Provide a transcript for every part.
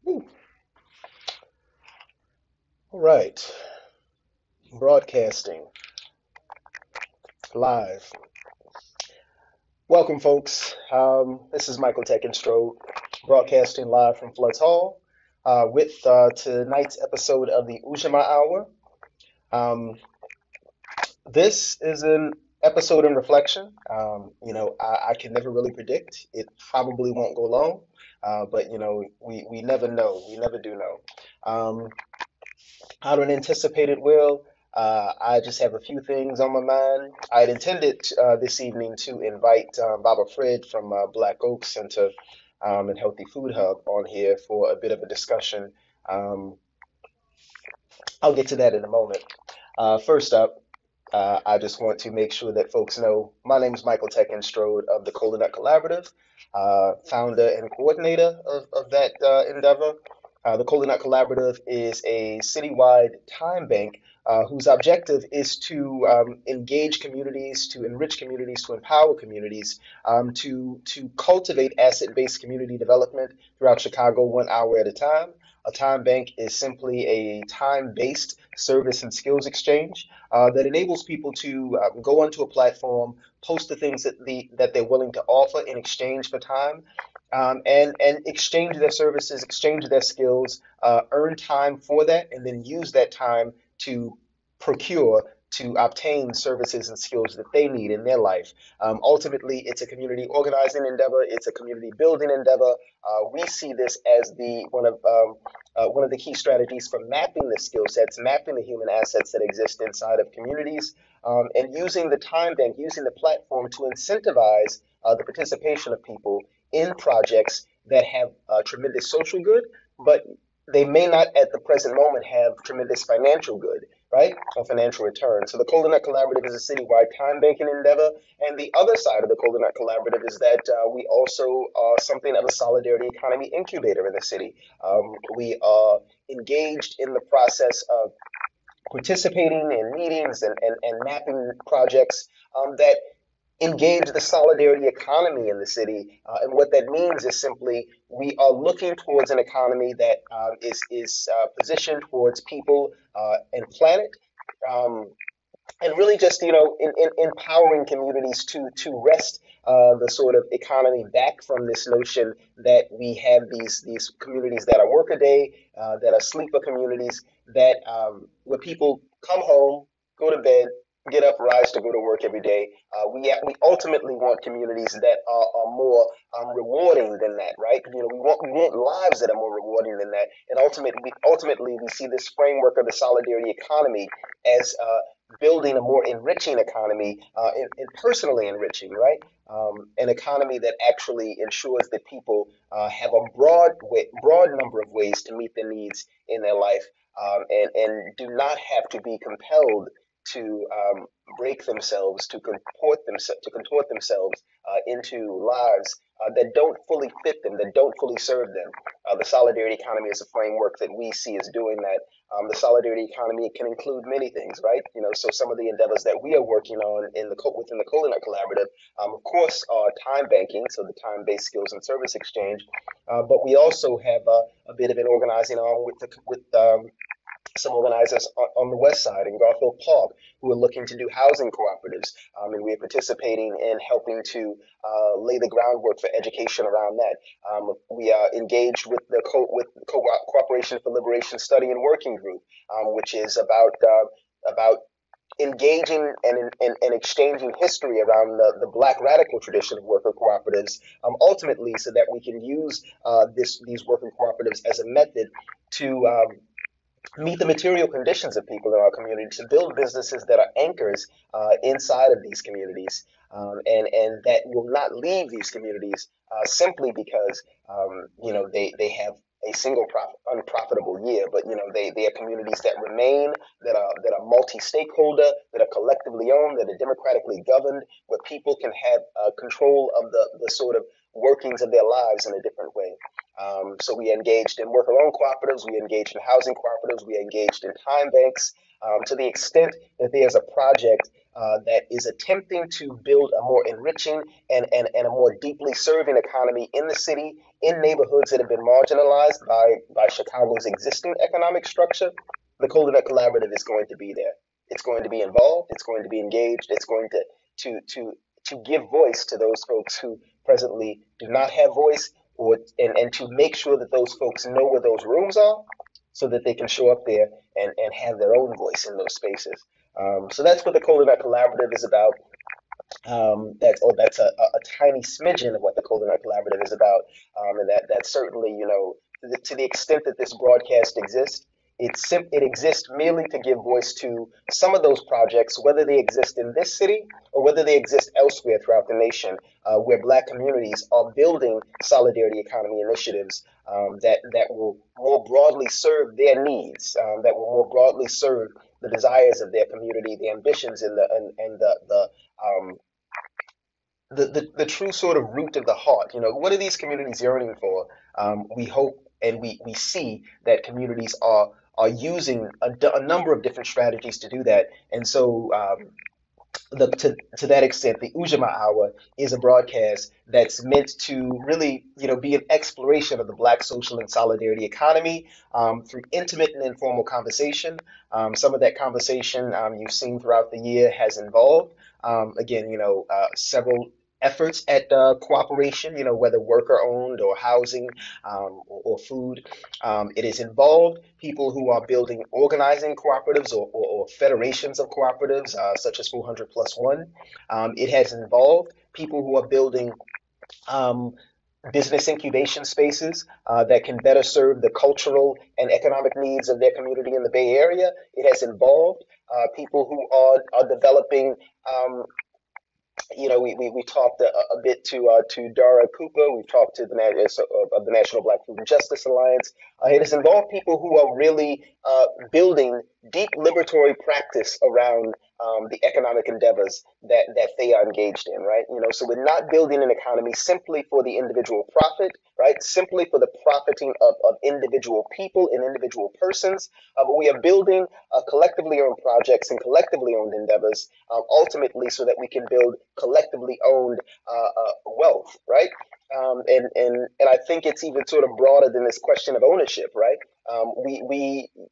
All right, broadcasting live. Welcome, folks. This is Michael Strode, broadcasting live from Floods Hall with tonight's episode of the Ujamaa Hour. Um, this is an episode in reflection. I can never really predict. It probably won't go long, but we never know. We never do know. Um, I don't anticipate it will. I just have a few things on my mind. I had intended this evening to invite Baba Fred from Black Oak Center and Healthy Food Hub on here for a bit of a discussion. Um, I'll get to that in a moment. First up, I just want to make sure that folks know my name is Michael Strode of the Cola Nut Collaborative, founder and coordinator of that endeavor. The Cola Nut Collaborative is a citywide time bank whose objective is to engage communities, to enrich communities, to empower communities, to cultivate asset-based community development throughout Chicago 1 hour at a time. A time bank is simply a time-based service and skills exchange that enables people to go onto a platform, post the things that they're willing to offer in exchange for time, and exchange their services, exchange their skills, earn time for that, and then use that time to procure, to obtain services and skills that they need in their life. Ultimately, it's a community organizing endeavor. It's a community building endeavor. We see this as the one of the key strategies for mapping the skill sets, mapping the human assets that exist inside of communities, and using the time bank, using the platform to incentivize the participation of people in projects that have tremendous social good, but they may not at the present moment have tremendous financial good, right? A financial return. So the Cola Nut Collaborative is a citywide time banking endeavor. And the other side of the Cola Nut Collaborative is that we also are something of a solidarity economy incubator in the city. We are engaged in the process of participating in meetings and mapping projects that engage the solidarity economy in the city. And what that means is simply we are looking towards an economy that is positioned towards people and planet. Um, and really just in empowering communities to wrest the sort of economy back from this notion that we have these communities that are workaday, that are sleeper communities, that where people come home, go to bed, get up, rise to go to work every day. We ultimately want communities that are more rewarding than that, right? We want lives that are more rewarding than that, and ultimately we see this framework of the solidarity economy as building a more enriching economy and personally enriching, right? An economy that actually ensures that people have a broad number of ways to meet their needs in their life, and do not have to be compelled to break themselves, to contort themselves into lives that don't fully fit them, that don't fully serve them. The solidarity economy is a framework that we see as doing that. The solidarity economy can include many things, right? So some of the endeavors that we are working on within the Cola Nut Collaborative, of course, are time banking, so the time-based skills and service exchange. But we also have a bit of an organizing arm with some organizers on the west side in Garfield Park who are looking to do housing cooperatives, and we're participating in helping to lay the groundwork for education around that. We are engaged with the Cooperation for Liberation Study and Working Group, which is about engaging and exchanging history around the Black radical tradition of worker cooperatives, ultimately, so that we can use these worker cooperatives as a method to meet the material conditions of people in our community, to build businesses that are anchors inside of these communities, and that will not leave these communities simply because they have a single unprofitable year, but they are communities that remain, that are multi-stakeholder, that are collectively owned, that are democratically governed, where people can have control of the sort of workings of their lives in a different way. So we engaged in worker-owned cooperatives, we engaged in housing cooperatives, we engaged in time banks, To the extent that there's a project that is attempting to build a more enriching and a more deeply serving economy in the city, in neighborhoods that have been marginalized by Chicago's existing economic structure, the Coldernut Collaborative is going to be there. It's going to be involved. It's going to be engaged. It's going to to to give voice to those folks who presently do not have voice, or and to make sure that those folks know where those rooms are, so that they can show up there and have their own voice in those spaces. So that's what the Coldernut Collaborative is about. That's a tiny smidgen of what the Coldernut Collaborative is about, and that certainly, to the extent that this broadcast exists, it exists merely to give voice to some of those projects, whether they exist in this city or whether they exist elsewhere throughout the nation, where Black communities are building solidarity economy initiatives that will more broadly serve their needs, that will more broadly serve the desires of their community, the ambitions and um, the true sort of root of the heart. What are these communities yearning for? We hope and we see that communities are using a number of different strategies to do that. And so to that extent, the Ujamaa Hour is a broadcast that's meant to really, be an exploration of the Black social and solidarity economy through intimate and informal conversation. Some of that conversation you've seen throughout the year has involved, again, several efforts at cooperation, whether worker owned or housing or food. It has involved people who are building organizing cooperatives or federations of cooperatives, such as 400 Plus One. It has involved people who are building um, business incubation spaces that can better serve the cultural and economic needs of their community in the Bay Area. It has involved people who are developing we talked a bit to Dara Cooper. We've talked to of the National Black Food and Justice Alliance. It has involved people who are really building deep liberatory practice around the economic endeavors that they are engaged in, right? So we're not building an economy simply for the individual profit, right? Simply for the profiting of individual people and individual persons, but we are building collectively owned projects and collectively owned endeavors, ultimately so that we can build collectively owned wealth, right? And I think it's even sort of broader than this question of ownership, right?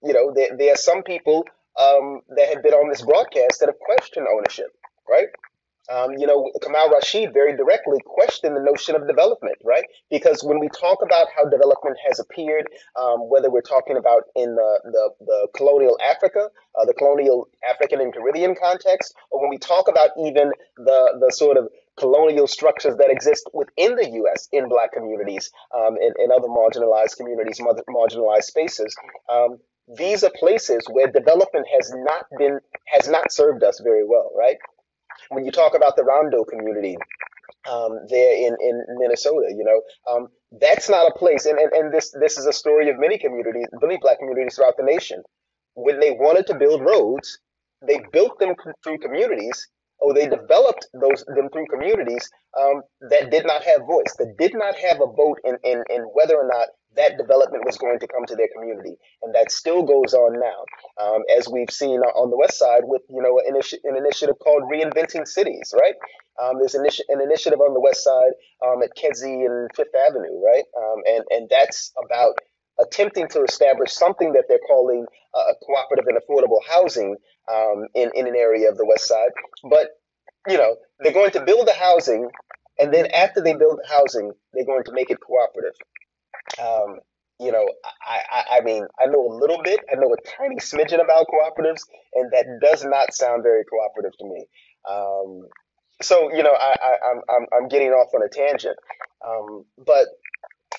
There are some people that have been on this broadcast that have questioned ownership, right? Kamal Rashid very directly questioned the notion of development, right? Because when we talk about how development has appeared, whether we're talking about in the colonial Africa, the colonial African and Caribbean context, or when we talk about even the sort of colonial structures that exist within the U.S. in Black communities and other marginalized communities, marginalized spaces. These are places where development has not served us very well, right? When you talk about the Rondo community there in Minnesota, that's not a place, and this is a story of many communities, many Black communities throughout the nation. When they wanted to build roads, they built them through communities, or they developed them through communities that did not have voice, that did not have a vote in whether or not that development was going to come to their community, and that still goes on now, as we've seen on the West Side with an initiative called Reinventing Cities, right? There's an initiative on the West Side at Kedzie and Fifth Avenue, right? And that's about attempting to establish something that they're calling a cooperative and affordable housing in an area of the West Side. But they're going to build the housing, and then after they build the housing, they're going to make it cooperative. Um, I mean, I know a little bit. I know a tiny smidgen about cooperatives, and that does not sound very cooperative to me. Um, so I'm getting off on a tangent, but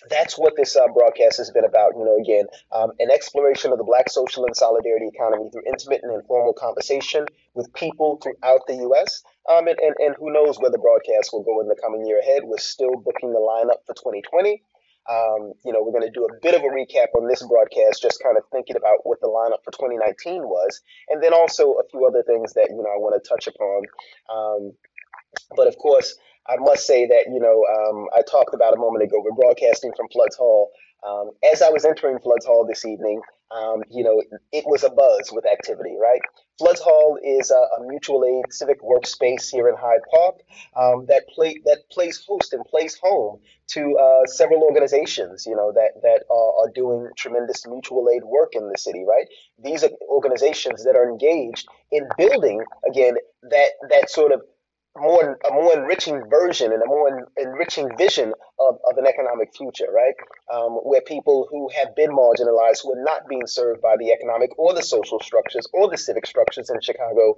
that's what this broadcast has been about. Again, an exploration of the Black social and solidarity economy through intimate and informal conversation with people throughout the U.S. And who knows where the broadcast will go in the coming year ahead. We're still booking the lineup for 2020. We're going to do a bit of a recap on this broadcast, just kind of thinking about what the lineup for 2019 was, and then also a few other things that I want to touch upon. But of course, I must say that, I talked about a moment ago, we're broadcasting from Floods Hall. As I was entering Floods Hall this evening, it was a buzz with activity, right? Floods Hall is a mutual aid civic workspace here in Hyde Park that plays host and plays home to several organizations, that are doing tremendous mutual aid work in the city, right? These are organizations that are engaged in building again that sort of a more enriching version and a more enriching vision of an economic future, right? Where people who have been marginalized, who are not being served by the economic or the social structures or the civic structures in Chicago,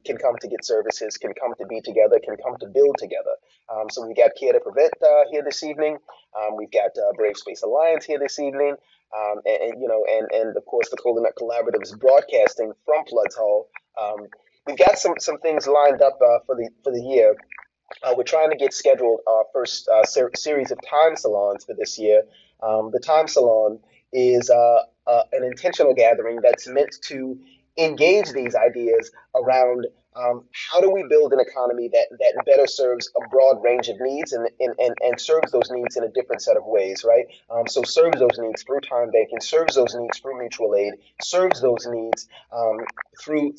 can come to get services, can come to be together, can come to build together. So we got Care to Prevent here this evening. We've got Brave Space Alliance here this evening. And of course the Collaborative is broadcasting from Floods Hall. We've got some things lined up for the year. We're trying to get scheduled our first series of time salons for this year. The time salon is an intentional gathering that's meant to engage these ideas around how do we build an economy that better serves a broad range of needs and serves those needs in a different set of ways, right? So serves those needs through time banking, serves those needs through mutual aid, serves those needs through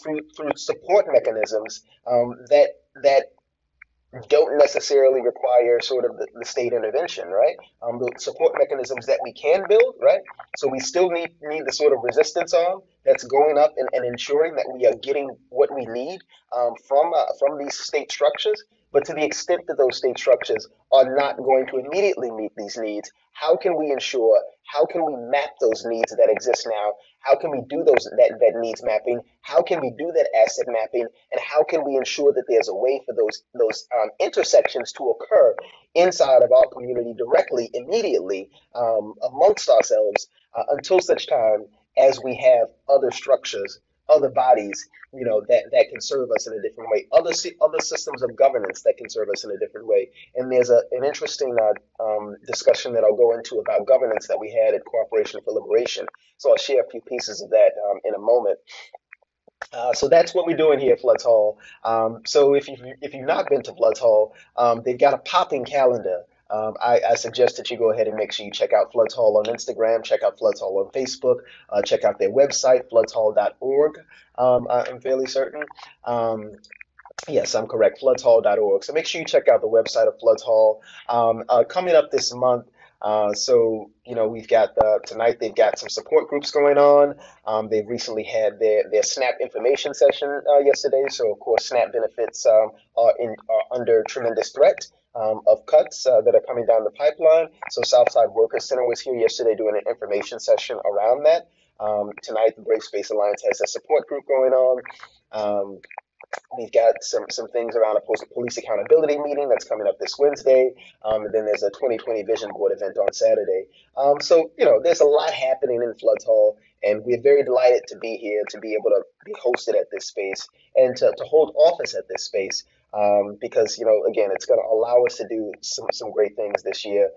support mechanisms that don't necessarily require sort of the state intervention, right? The support mechanisms that we can build, right? So we still need the sort of resistance arm that's going up and ensuring that we are getting what we need from these state structures. But to the extent that those state structures are not going to immediately meet these needs, how can we ensure? How can we map those needs that exist now? How can we do that needs mapping? How can we do that asset mapping? And how can we ensure that there's a way for those intersections to occur inside of our community directly, immediately, amongst ourselves, until such time as we have other structures, other bodies, that can serve us in a different way, other systems of governance that can serve us in a different way. And there's an interesting discussion that I'll go into about governance that we had at Cooperation for Liberation. So I'll share a few pieces of that in a moment. So that's what we're doing here at Floods Hall. So if you've not been to Floods Hall, they've got a popping calendar. I suggest that you go ahead and make sure you check out Floods Hall on Instagram, check out Floods Hall on Facebook, check out their website, floodshall.org. I'm fairly certain. Yes, I'm correct, floodshall.org. So make sure you check out the website of Floods Hall. Coming up this month, we've got tonight they've got some support groups going on. They've recently had their SNAP information session yesterday. So of course, SNAP benefits are under tremendous threat of cuts that are coming down the pipeline. So Southside Workers Center was here yesterday doing an information session around that. Tonight, the Brave Space Alliance has a support group going on. We've got some things around a police accountability meeting that's coming up this Wednesday. And then there's a 2020 Vision Board event on Saturday. So, there's a lot happening in Floods Hall, and we're very delighted to be here, to be able to be hosted at this space and to hold office at this space. Because, again, it's going to allow us to do some great things this year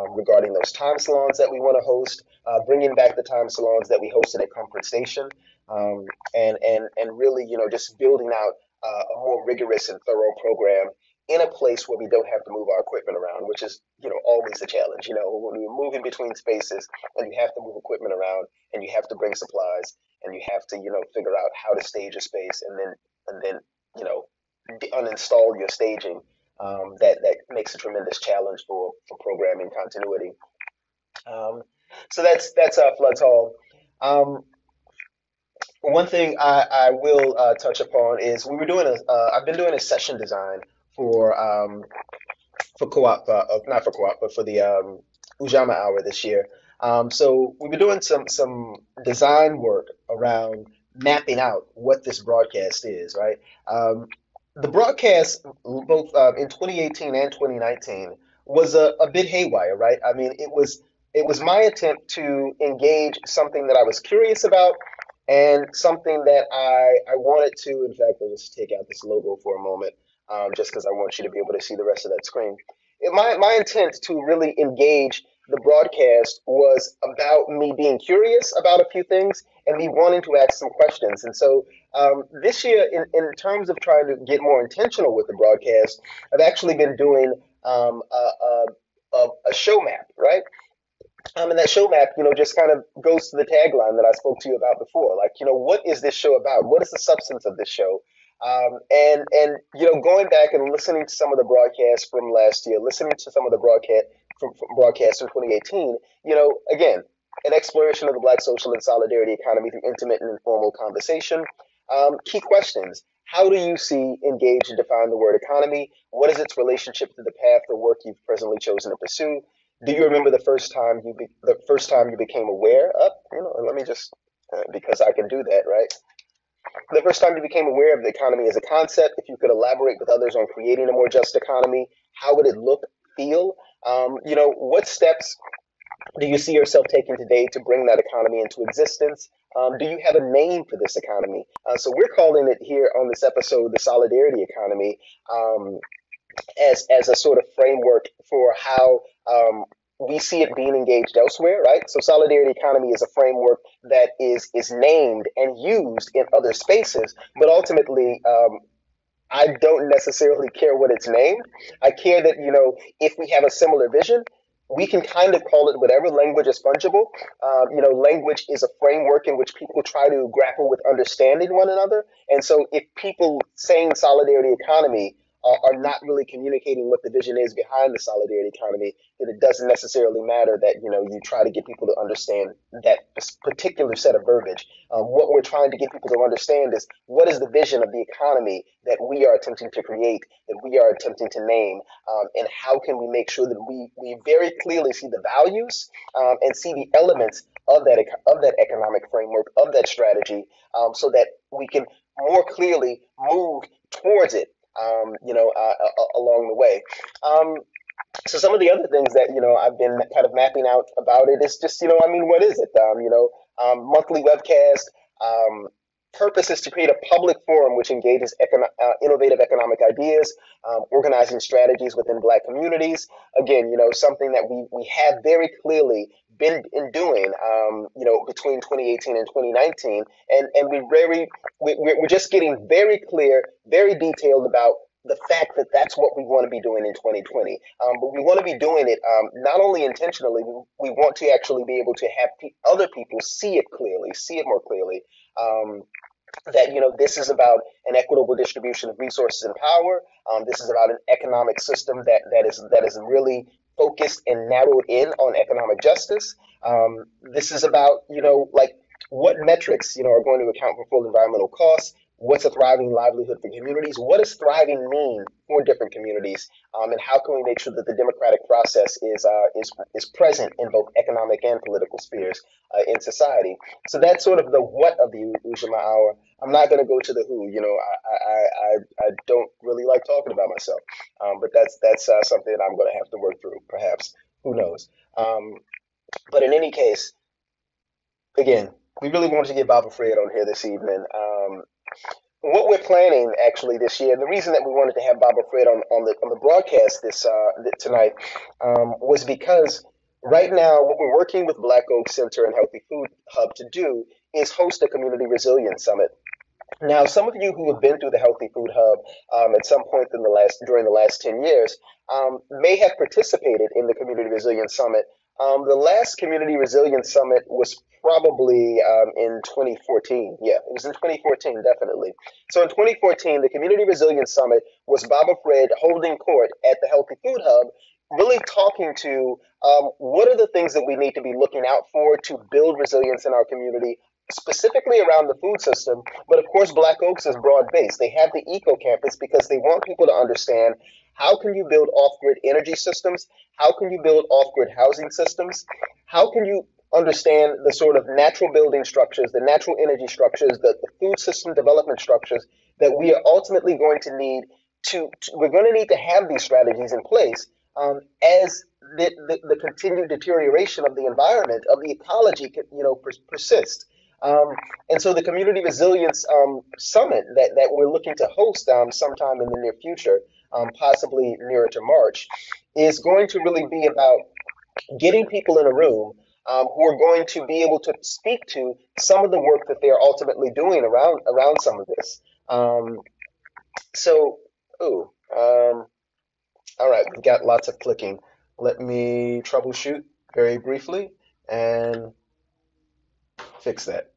regarding those time salons that we want to host, bringing back the time salons that we hosted at Comfort Station, and really, just building out a more rigorous and thorough program in a place where we don't have to move our equipment around, which is, always a challenge. When you're moving between spaces and you have to move equipment around and you have to bring supplies and you have to, figure out how to stage a space and then, uninstall your staging. That makes a tremendous challenge for programming continuity. So that's Floods Hall. One thing I will touch upon is I've been doing a session design for co-op, not for co-op, but for the Ujamaa hour this year. So we've been doing some design work around mapping out what this broadcast is, right? The broadcast, both in 2018 and 2019, was a bit haywire, right? I mean, it was my attempt to engage something that I was curious about and something that I wanted to. In fact, I'll just take out this logo for a moment, just because I want you to be able to see the rest of that screen. My intent to really engage the broadcast was about me being curious about a few things and me wanting to ask some questions. And so This year, in terms of trying to get more intentional with the broadcast, I've actually been doing a show map, right? And that show map, just kind of goes to the tagline that I spoke to you about before. Like, what is this show about? What is the substance of this show? And going back and listening to some of the broadcasts from last year, listening to some of the from broadcasts from 2018, again, an exploration of the Black social and solidarity economy through intimate and informal conversation. Key questions. How do you see, engage, and define the word economy? What is its relationship to the path or work you've presently chosen to pursue? Do you remember the first time you became aware of? Let me just because I can do that, right? The first time you became aware of the economy as a concept. If you could elaborate with others on creating a more just economy, how would it look, feel? What steps do you see yourself taking today to bring that economy into existence? Do you have a name for this economy? So we're calling it here on this episode the solidarity economy. As a sort of framework for how we see it being engaged elsewhere, right? So solidarity economy is a framework that is named and used in other spaces, but ultimately, I don't necessarily care what it's named. I care that if we have a similar vision, we can kind of call it whatever. Language is fungible. Language is a framework in which people try to grapple with understanding one another. And so, if people saying solidarity economy are not really communicating what the vision is behind the solidarity economy, then it doesn't necessarily matter that you try to get people to understand that particular set of verbiage. What we're trying to get people to understand is what is the vision of the economy that we are attempting to create, that we are attempting to name, and how can we make sure that we very clearly see the values and see the elements of that economic framework, of that strategy, so that we can more clearly move towards it along the way. So some of the other things that I've been kind of mapping out about it is just what is it? Monthly webcast. Purpose is to create a public forum which engages innovative economic ideas, organizing strategies within Black communities. Again, something that we have very clearly been in doing, between 2018 and 2019, and we're just getting very clear, very detailed about the fact that that's what we want to be doing in 2020. But we want to be doing it not only intentionally, we want to actually be able to have other people see it clearly, see it more clearly. That this is about an equitable distribution of resources and power. This is about an economic system that is really focused and narrowed in on economic justice. This is about like what metrics are going to account for full environmental costs. What's a thriving livelihood for communities? What does thriving mean for different communities? And how can we make sure that the democratic process is present in both economic and political spheres in society? So that's sort of the what of the Ujamaa Hour. I'm not going to go to the who. I don't really like talking about myself, but that's something that I'm going to have to work through. Perhaps, who knows? But in any case, again, we really wanted to get Baba Fred on here this evening. What we're planning actually this year, and the reason that we wanted to have Baba Fred on the broadcast tonight was because right now what we're working with Black Oak Center and Healthy Food Hub to do is host a community resilience summit. Now, some of you who have been through the Healthy Food Hub at some point during the last 10 years may have participated in the Community Resilience Summit. The last Community Resilience Summit was probably in 2014. Yeah, it was in 2014, definitely. So in 2014, the Community Resilience Summit was Baba Fred holding court at the Healthy Food Hub, really talking to what are the things that we need to be looking out for to build resilience in our community, specifically around the food system. But of course, Black Oaks is broad based. They have the eco campus because they want people to understand how can you build off grid energy systems? How can you build off grid housing systems? How can you understand the sort of natural building structures, the natural energy structures, the food system development structures that we are ultimately going to need we're going to need to have these strategies in place as the continued deterioration of the environment, of the ecology, persists. And so the Community Resilience Summit that we're looking to host sometime in the near future, possibly nearer to March, is going to really be about getting people in a room who are going to be able to speak to some of the work that they're ultimately doing around some of this. Um, so, ooh, all right, we've got lots of clicking. Let me troubleshoot very briefly and fix that.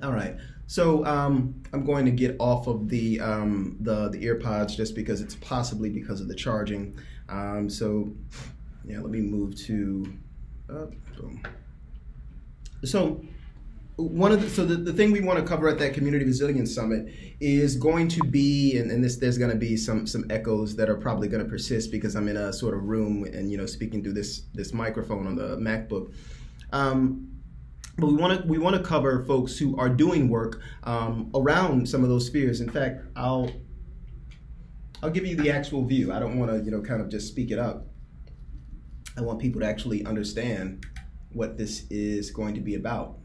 All right. So I'm going to get off of the ear pods just because it's possibly because of the charging. So yeah, let me move to. Boom. So the thing we want to cover at that community resilience summit is going to be, and there's going to be some echoes that are probably going to persist because I'm in a sort of room and speaking through this microphone on the MacBook. But we want to cover folks who are doing work around some of those spheres. In fact, I'll give you the actual view. I don't want to kind of just speak it up. I want people to actually understand what this is going to be about.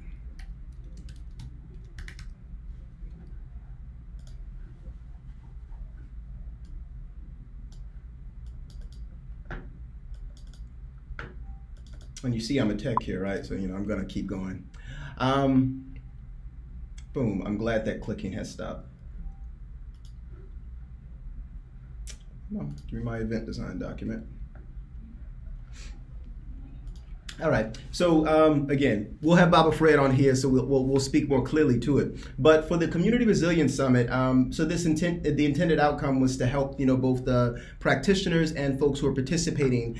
And you see I'm a tech here, right? So I'm going to keep going. Boom. I'm glad that clicking has stopped. Come on, give me my event design document. All right. So again, we'll have Baba Fred on here, so we'll speak more clearly to it. But for the Community Resilience Summit, so the intended outcome was to help both the practitioners and folks who are participating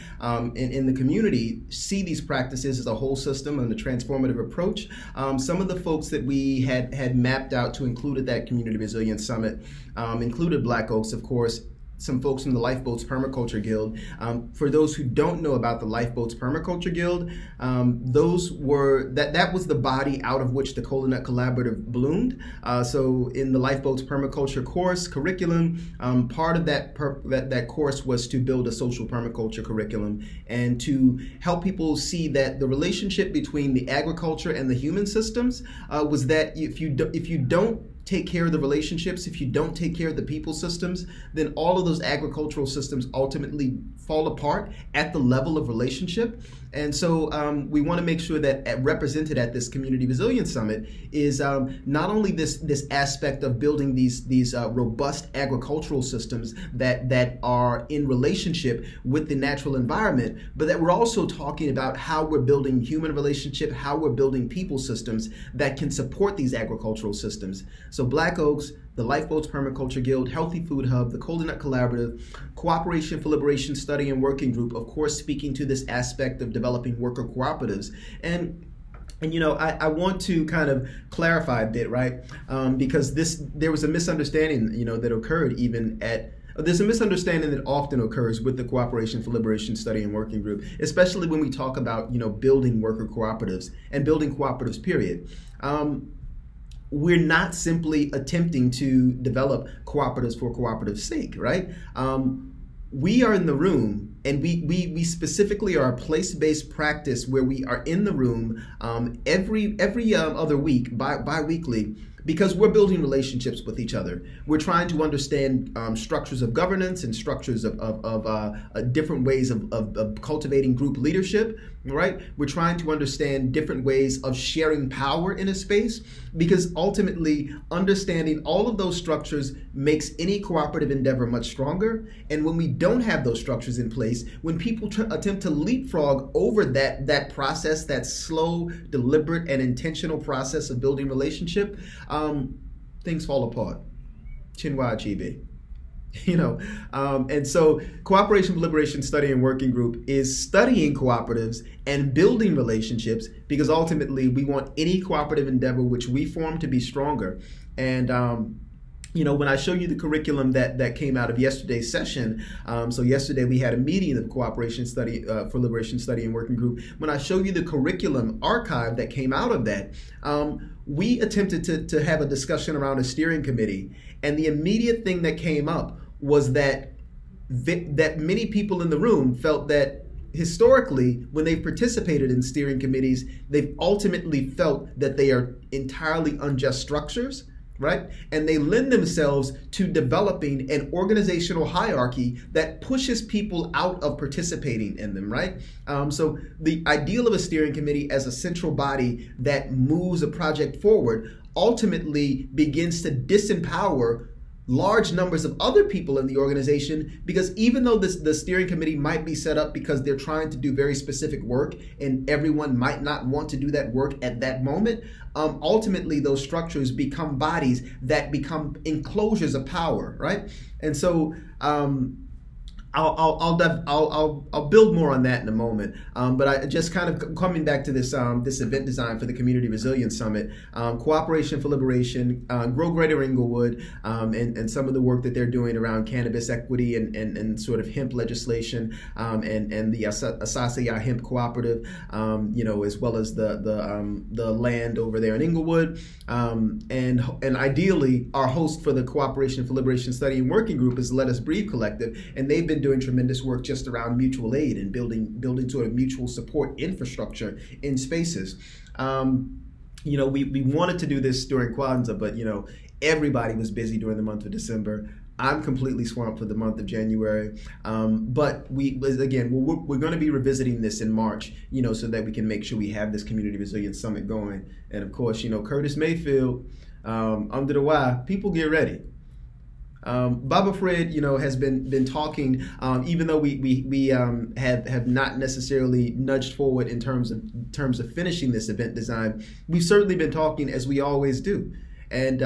in the community see these practices as a whole system and a transformative approach. Some of the folks that we had mapped out to include at that Community Resilience Summit included Black Oaks, of course, some folks from the Lifeboats Permaculture Guild. For those who don't know about the Lifeboats Permaculture Guild, that was the body out of which the Coconut Collaborative bloomed. So in the Lifeboats Permaculture course curriculum, part of that course was to build a social permaculture curriculum and to help people see that the relationship between the agriculture and the human systems was that if you don't take care of the relationships, if you don't take care of the people systems, then all of those agricultural systems ultimately fall apart at the level of relationship. And so we want to make sure that represented at this Community Resilience Summit is not only this aspect of building these robust agricultural systems that are in relationship with the natural environment, but that we're also talking about how we're building human relationship, how we're building people systems that can support these agricultural systems. So Black Oaks, the Lifeboats Permaculture Guild, Healthy Food Hub, the Coconut Collaborative, Cooperation for Liberation Study and Working Group, of course, speaking to this aspect of developing worker cooperatives. And I want to kind of clarify a bit, right? Because there was a misunderstanding, that occurred there's a misunderstanding that often occurs with the Cooperation for Liberation Study and Working Group, especially when we talk about, building worker cooperatives and building cooperatives, period. We're not simply attempting to develop cooperatives for cooperative's sake, right? We are in the room, and we specifically are a place-based practice where we are in the room every other week, bi-weekly, because we're building relationships with each other. We're trying to understand structures of governance and structures of different ways of cultivating group leadership, right? We're trying to understand different ways of sharing power in a space, because ultimately understanding all of those structures makes any cooperative endeavor much stronger. And when we don't have those structures in place, when people attempt to leapfrog over that process, that slow, deliberate, and intentional process of building relationship, things fall apart. Chinua Achebe. And so Cooperation for Liberation Study and Working Group is studying cooperatives and building relationships, because ultimately we want any cooperative endeavor which we form to be stronger. And when I show you the curriculum that came out of yesterday's session, so yesterday we had a meeting of Cooperation Study for Liberation Study and Working Group. When I show you the curriculum archive that came out of that, we attempted to have a discussion around a steering committee, and the immediate thing that came up was that many people in the room felt that historically, when they've participated in steering committees, they've ultimately felt that they are entirely unjust structures, right? And they lend themselves to developing an organizational hierarchy that pushes people out of participating in them, right? So the ideal of a steering committee as a central body that moves a project forward ultimately begins to disempower large numbers of other people in the organization, because even though the steering committee might be set up because they're trying to do very specific work and everyone might not want to do that work at that moment, ultimately those structures become bodies that become enclosures of power, right? And so I'll build more on that in a moment. But I just kind of coming back to this this event design for the Community Resilience Summit, Cooperation for Liberation, Grow Greater Inglewood, and some of the work that they're doing around cannabis equity and sort of hemp legislation, and the Asasiya Hemp Cooperative, as well as the land over there in Inglewood, and ideally our host for the Cooperation for Liberation Study and Working Group is Let Us Breathe Collective, and they've been doing tremendous work just around mutual aid and building sort of mutual support infrastructure in spaces. We wanted to do this during Kwanzaa, but everybody was busy during the month of December. I'm completely swamped for the month of January, but we're going to be revisiting this in March, so that we can make sure we have this Community Resilience Summit going. And of course, Curtis Mayfield, under the Y, people get ready. Baba Fred, has been talking, even though we have not necessarily nudged forward in terms of finishing this event design. We've certainly been talking, as we always do. And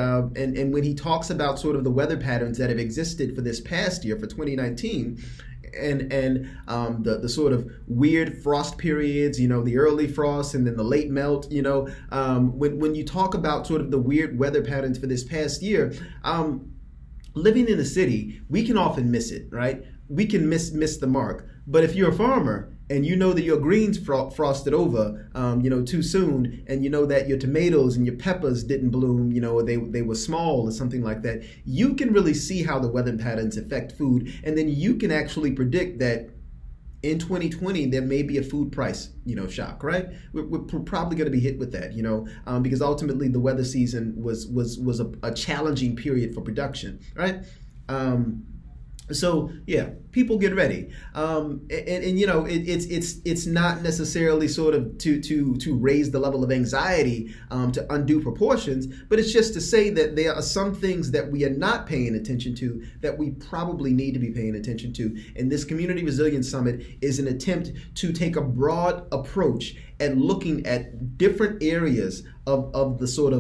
when he talks about sort of the weather patterns that have existed for this past year, for 2019, and the sort of weird frost periods, the early frost and then the late melt, when you talk about sort of the weird weather patterns for this past year, living in the city, we can often miss it, right? We can miss the mark. But if you're a farmer and you know that your greens frosted over, too soon, and you know that your tomatoes and your peppers didn't bloom, or they were small or something like that, you can really see how the weather patterns affect food, and then you can actually predict that in 2020 there may be a food price, shock, right? We're probably going to be hit with that, because ultimately the weather season was a challenging period for production, right? So yeah, people get ready, it's not necessarily sort of to raise the level of anxiety to undue proportions, but it's just to say that there are some things that we are not paying attention to that we probably need to be paying attention to. And this Community Resilience Summit is an attempt to take a broad approach at looking at different areas of the sort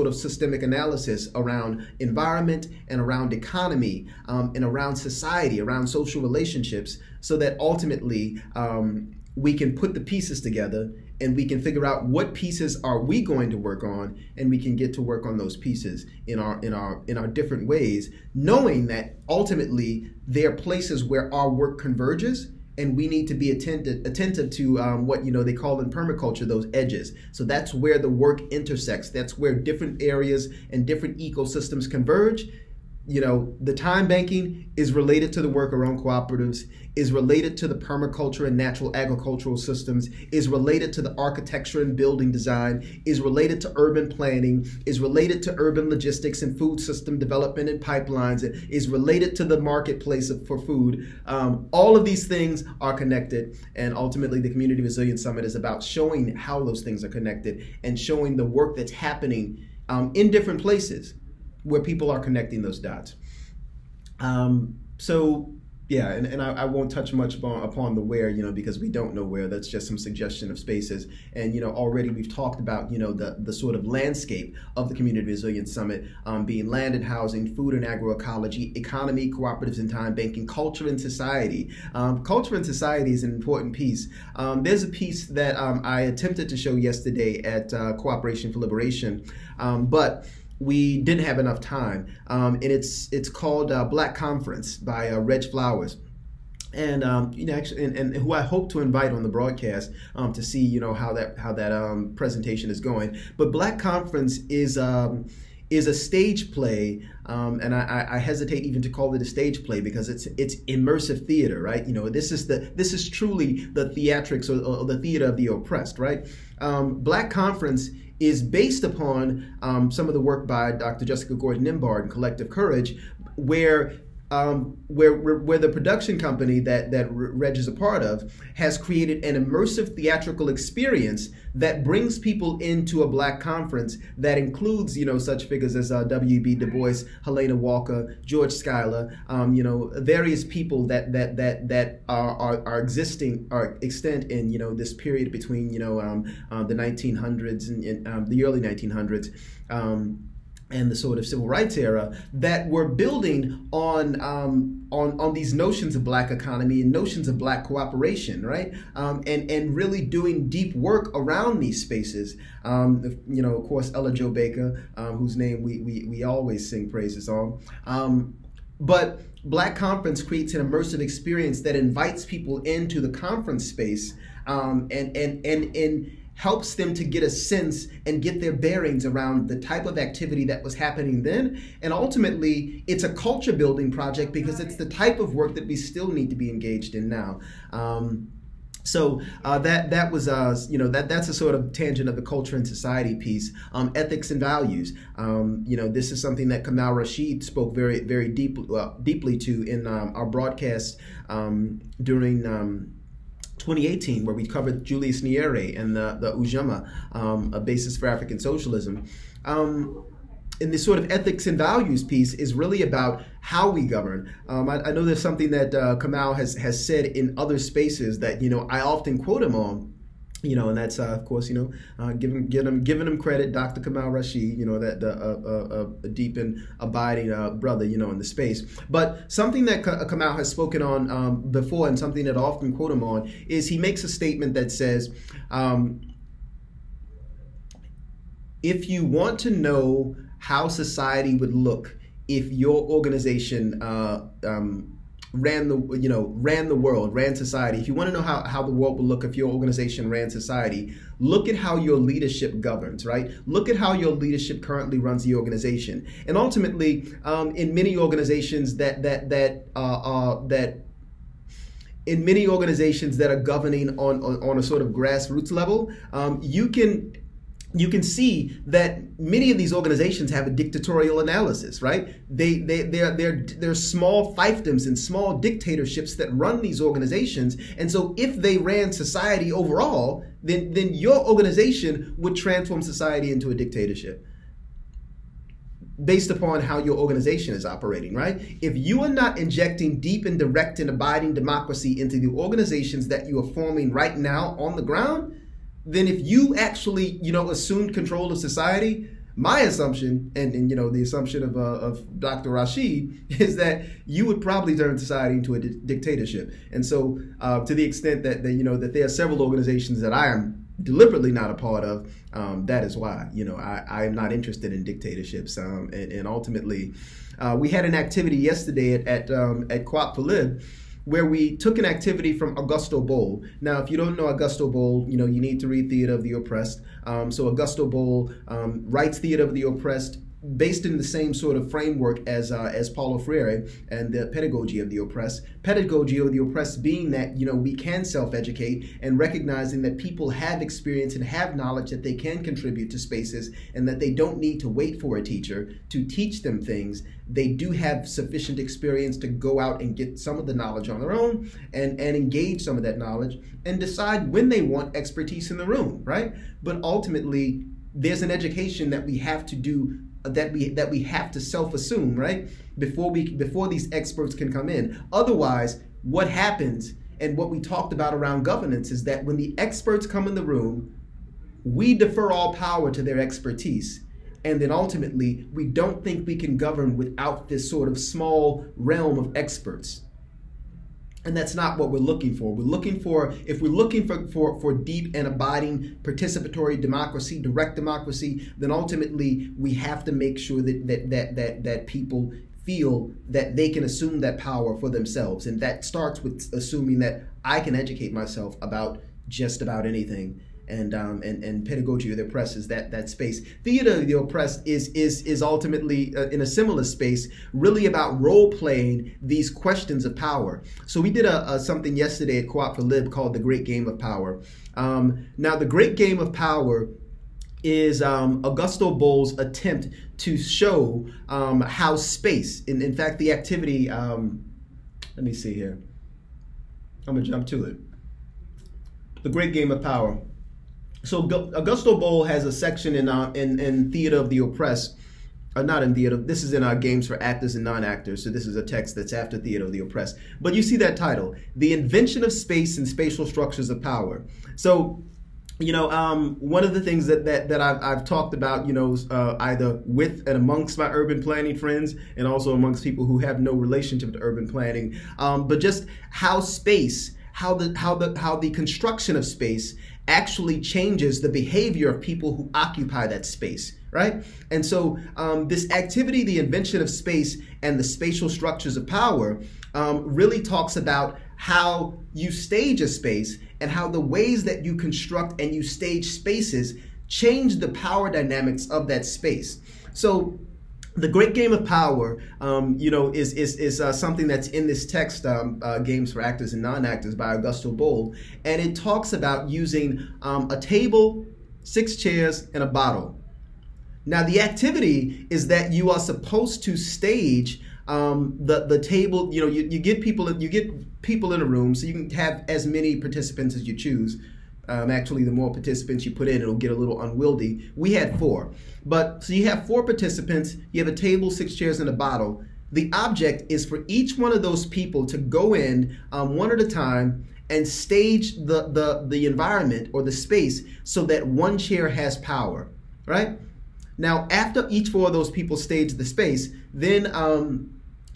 of systemic analysis around environment and around economy, and around society, around social relationships, so that ultimately we can put the pieces together and we can figure out what pieces are we going to work on, and we can get to work on those pieces in our different ways, knowing that ultimately there are places where our work converges. And we need to be attentive to what they call in permaculture those edges. So that's where the work intersects. That's where different areas and different ecosystems converge. The time banking is related to the work around cooperatives, is related to the permaculture and natural agricultural systems, is related to the architecture and building design, is related to urban planning, is related to urban logistics and food system development and pipelines, is related to the marketplace for food. All of these things are connected, and ultimately the Community Resilience Summit is about showing how those things are connected and showing the work that's happening in different places where people are connecting those dots. So yeah, and I won't touch much upon the where, because we don't know where. That's just some suggestion of spaces. And, already we've talked about, the sort of landscape of the Community Resilience Summit being land and housing, food and agroecology, economy, cooperatives and time banking, culture and society. Culture and society is an important piece. There's a piece that I attempted to show yesterday at Cooperation for Liberation, but we didn't have enough time, and it's called Black Conference by Reg Flowers, and actually, and who I hope to invite on the broadcast to see how that presentation is going. But Black Conference is a stage play, and I hesitate even to call it a stage play because it's immersive theater, right? This is truly the theatrics or the theater of the oppressed, right? Black Conference is based upon some of the work by Dr. Jessica Gordon Nimbard and Collective Courage, where the production company that Reg is a part of has created an immersive theatrical experience that brings people into a Black conference that includes, such figures as W.B. Du Bois, Helena Walker, George Schuyler, various people that are extant in this period between the 1900s and the early 1900s. And the sort of civil rights era that were building on these notions of Black economy and notions of Black cooperation, right? And really doing deep work around these spaces. Of course, Ella Jo Baker, whose name we always sing praises on. But Black Conference creates an immersive experience that invites people into the conference space and helps them to get a sense and get their bearings around the type of activity that was happening then. And ultimately, it's a culture building project because it's the type of work that we still need to be engaged in now. So that was that's a sort of tangent of the culture and society piece. Ethics and values. This is something that Kamal Rashid spoke very very deeply to in our broadcast during 2018, where we covered Julius Nyerere and the Ujamaa, a basis for African socialism. And this sort of ethics and values piece is really about how we govern. I know there's something that Kamal has said in other spaces that I often quote him on. And that's of course, giving him credit, Dr. Kamal Rashid, that a deep and abiding brother, in the space. But something that Kamal has spoken on before, and something that I often quote him on, is he makes a statement that says, if you want to know how society would look if your organization ran the world, ran society. If you want to know how the world would look if your organization ran society, look at how your leadership governs, right? Look at how your leadership currently runs the organization. And ultimately, in many organizations that are governing on a sort of grassroots level, you can see that many of these organizations have a dictatorial analysis, right? They're small fiefdoms and small dictatorships that run these organizations. And so if they ran society overall, then your organization would transform society into a dictatorship based upon how your organization is operating, right? If you are not injecting deep and direct and abiding democracy into the organizations that you are forming right now on the ground, then if you actually, assumed control of society, my assumption, and the assumption of Dr. Rashid, is that you would probably turn society into a dictatorship. And so to the extent that there are several organizations that I am deliberately not a part of, that is why, I am not interested in dictatorships. And ultimately, we had an activity yesterday at Co-op for Lib, where we took an activity from Augusto Boal. Now, if you don't know Augusto Boal, you need to read Theater of the Oppressed. So Augusto Boal writes Theater of the Oppressed based in the same sort of framework as Paulo Freire and the pedagogy of the oppressed. Pedagogy of the oppressed being that, we can self-educate, and recognizing that people have experience and have knowledge that they can contribute to spaces, and that they don't need to wait for a teacher to teach them things. They do have sufficient experience to go out and get some of the knowledge on their own and engage some of that knowledge and decide when they want expertise in the room, right? But ultimately, there's an education that we have to do, that we have to self-assume, right? Before these experts can come in. Otherwise, what happens, and what we talked about around governance, is that when the experts come in the room, we defer all power to their expertise. And then ultimately, we don't think we can govern without this sort of small realm of experts. And that's not what we're looking for. If we're looking for deep and abiding participatory democracy, direct democracy, then ultimately we have to make sure that people feel that they can assume that power for themselves. And that starts with assuming that I can educate myself about just about anything. And pedagogy of the oppressed is that space. Theater of the oppressed is ultimately in a similar space, really about role playing these questions of power. So we did something yesterday at Co-op for Lib called The Great Game of Power. Now, the Great Game of Power is Augusto Boal's attempt to show how space, in fact, the activity, let me see here. I'm going to jump to it. The Great Game of Power. So Augusto Boal has a section in Theater of the Oppressed. Not in theater. This is in our Games for Actors and Non-Actors. So this is a text that's after Theater of the Oppressed. But you see that title, The Invention of Space and Spatial Structures of Power. So, one of the things that I've talked about, either with and amongst my urban planning friends and also amongst people who have no relationship to urban planning, but just how space, how the construction of space actually changes the behavior of people who occupy that space. Right? And so this activity, the invention of space and the spatial structures of power, really talks about how you stage a space and how the ways that you construct and you stage spaces change the power dynamics of that space. So the Great Game of Power, is something that's in this text, Games for Actors and Non-Actors by Augusto Boal, and it talks about using a table, 6 chairs, and a bottle. Now, the activity is that you are supposed to stage the table. You get people in a room, so you can have as many participants as you choose. Actually, the more participants you put in, it'll get a little unwieldy. We had 4, so you have 4 participants. You have a table, 6 chairs, and a bottle. The object is for each one of those people to go in one at a time and stage the environment or the space so that one chair has power, right? Now, after each 4 of those people stage the space, then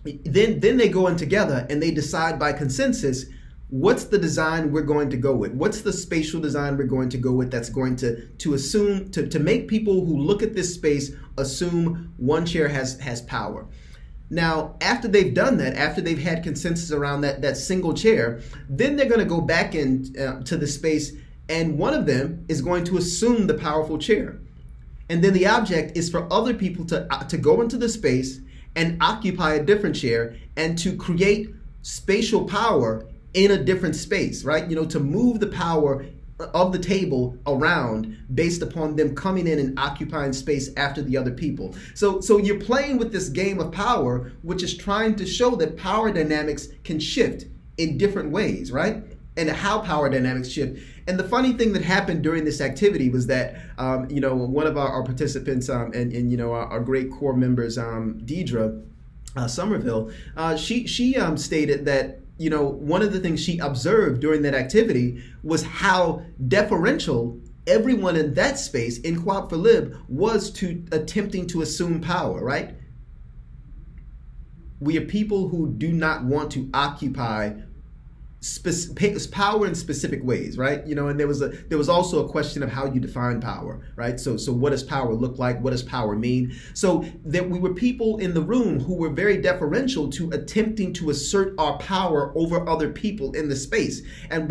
they go in together and they decide by consensus what's the design we're going to go with. What's the spatial design we're going to go with that's going to assume to make people who look at this space assume one chair has power. Now, after they've done that, after they've had consensus around that single chair, then they're going to go back in to the space, and one of them is going to assume the powerful chair. And then the object is for other people to go into the space and occupy a different chair and to create spatial power in a different space, right? To move the power of the table around based upon them coming in and occupying space after the other people. So you're playing with this game of power, which is trying to show that power dynamics can shift in different ways, right? And how power dynamics shift. And the funny thing that happened during this activity was that, one of our participants and our great core members, Deidre Somerville, she stated that, one of the things she observed during that activity was how deferential everyone in that space in Co-op for Lib was to attempting to assume power, right? We are people who do not want to occupy power in specific ways, right? And there was also a question of how you define power, right? So what does power look like? What does power mean? So that we were people in the room who were very deferential to attempting to assert our power over other people in the space. And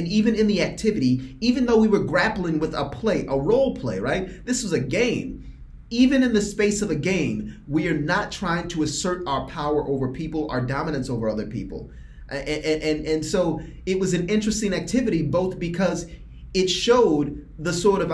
even in the activity, even though we were grappling with a role play, right? This was a game. Even in the space of a game, we are not trying to assert our power over people, our dominance over other people. And so it was an interesting activity, both because it showed the sort of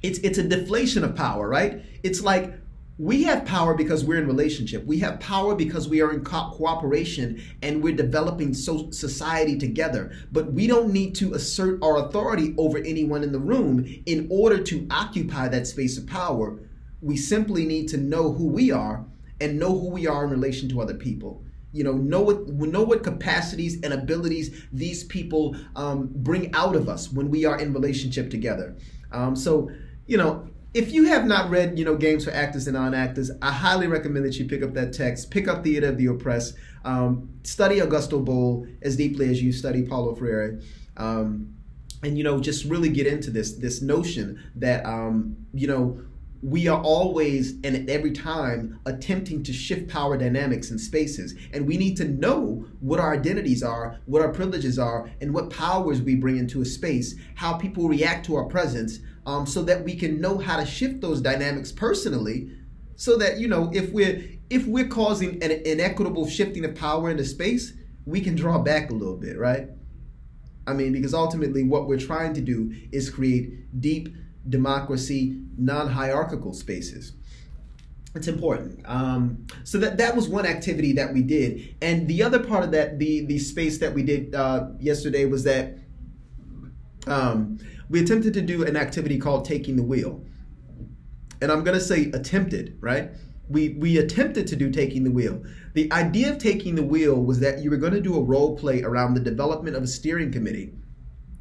it's a deflation of power, right? It's like we have power because we're in relationship. We have power because we are in cooperation and we're developing society together. But we don't need to assert our authority over anyone in the room in order to occupy that space of power. We simply need to know who we are and know who we are in relation to other people. Know what capacities and abilities these people bring out of us when we are in relationship together. If you have not read, Games for Actors and Non-Actors, I highly recommend that you pick up that text, pick up Theater of the Oppressed, study Augusto Boal as deeply as you study Paulo Freire, and just really get into this notion that we are always and at every time attempting to shift power dynamics in spaces. And we need to know what our identities are, what our privileges are, and what powers we bring into a space, how people react to our presence, so that we can know how to shift those dynamics personally, so that, if we're causing an inequitable shifting of power into space, we can draw back a little bit, right? Because ultimately what we're trying to do is create deep democracy, non-hierarchical spaces. It's important. So that was one activity that we did, and the other part of that, the space that we did yesterday, was that we attempted to do an activity called taking the wheel. And I'm going to say attempted, right? We attempted to do taking the wheel. The idea of taking the wheel was that you were going to do a role play around the development of a steering committee.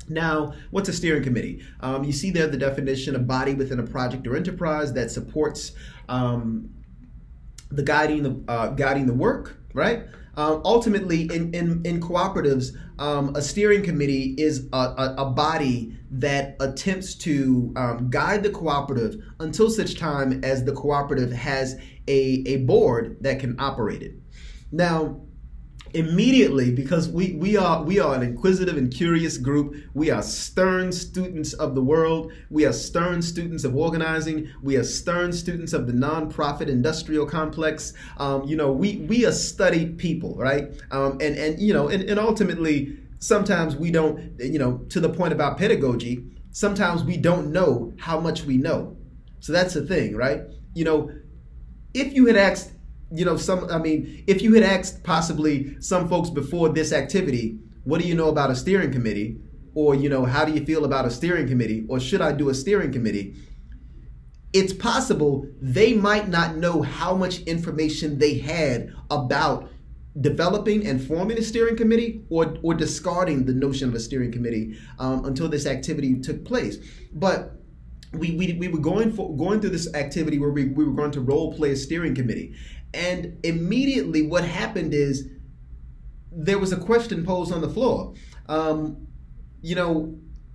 Now, what's a steering committee? You see there the definition: a body within a project or enterprise that supports the guiding the work, right? Ultimately, in cooperatives, a steering committee is a body that attempts to guide the cooperative until such time as the cooperative has a board that can operate it. Now, immediately, because we are an inquisitive and curious group, we are stern students of the world, we are stern students of organizing, we are stern students of the nonprofit industrial complex. We are studied people, right? And ultimately, sometimes we don't, to the point about pedagogy, sometimes we don't know how much we know. So that's the thing, right? If you had asked if you had asked possibly some folks before this activity, what do you know about a steering committee? Or, how do you feel about a steering committee? Or should I do a steering committee? It's possible they might not know how much information they had about developing and forming a steering committee, or discarding the notion of a steering committee until this activity took place. But we were going through this activity where we were going to role play a steering committee. And immediately what happened is there was a question posed on the floor.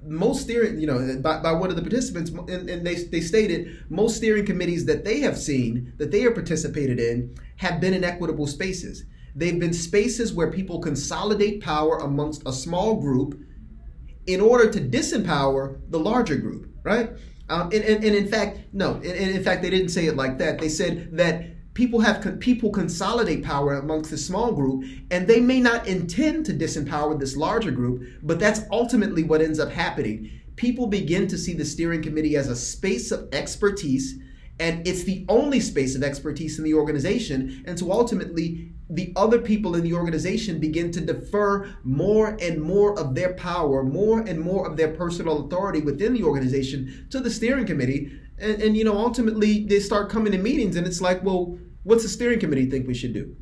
Most steering, by one of the participants, and they stated most steering committees that they have seen, that they have participated in, have been in equitable spaces. They've been spaces where people consolidate power amongst a small group in order to disempower the larger group, right? In fact, they didn't say it like that. They said that people consolidate power amongst the small group, and they may not intend to disempower this larger group, but that's ultimately what ends up happening. People begin to see the steering committee as a space of expertise, and it's the only space of expertise in the organization. And so ultimately, the other people in the organization begin to defer more and more of their power, more and more of their personal authority within the organization to the steering committee. And ultimately, they start coming to meetings, and it's like, well, what's the steering committee think we should do?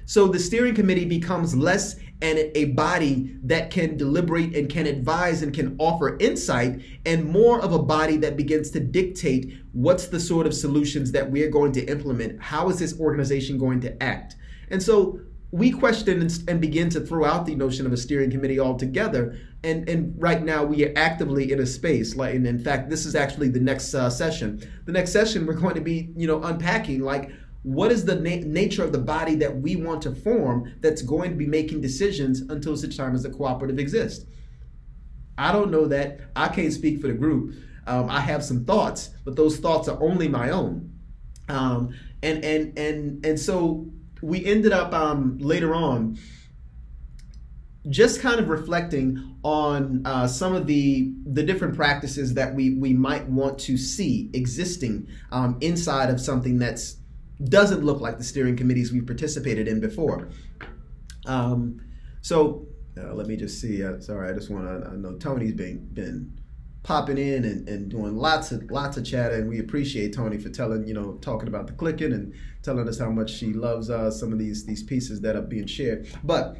So the steering committee becomes less a body that can deliberate and can advise and can offer insight, and more of a body that begins to dictate what's the sort of solutions that we're going to implement. How is this organization going to act? And so we question and begin to throw out the notion of a steering committee altogether. And right now we are actively in a space, and in fact, this is actually the next session. The next session, we're going to be, unpacking, what is the nature of the body that we want to form that's going to be making decisions until such time as the cooperative exists? I don't know that. I can't speak for the group. I have some thoughts, but those thoughts are only my own. And so we ended up later on just kind of reflecting on some of the different practices that we might want to see existing inside of something that's doesn't look like the steering committees we participated in before. So let me just see. Sorry, I just want to. I know Tony's been popping in and doing lots of chatter, and we appreciate Tony for talking about the clicking and telling us how much she loves some of these pieces that are being shared. But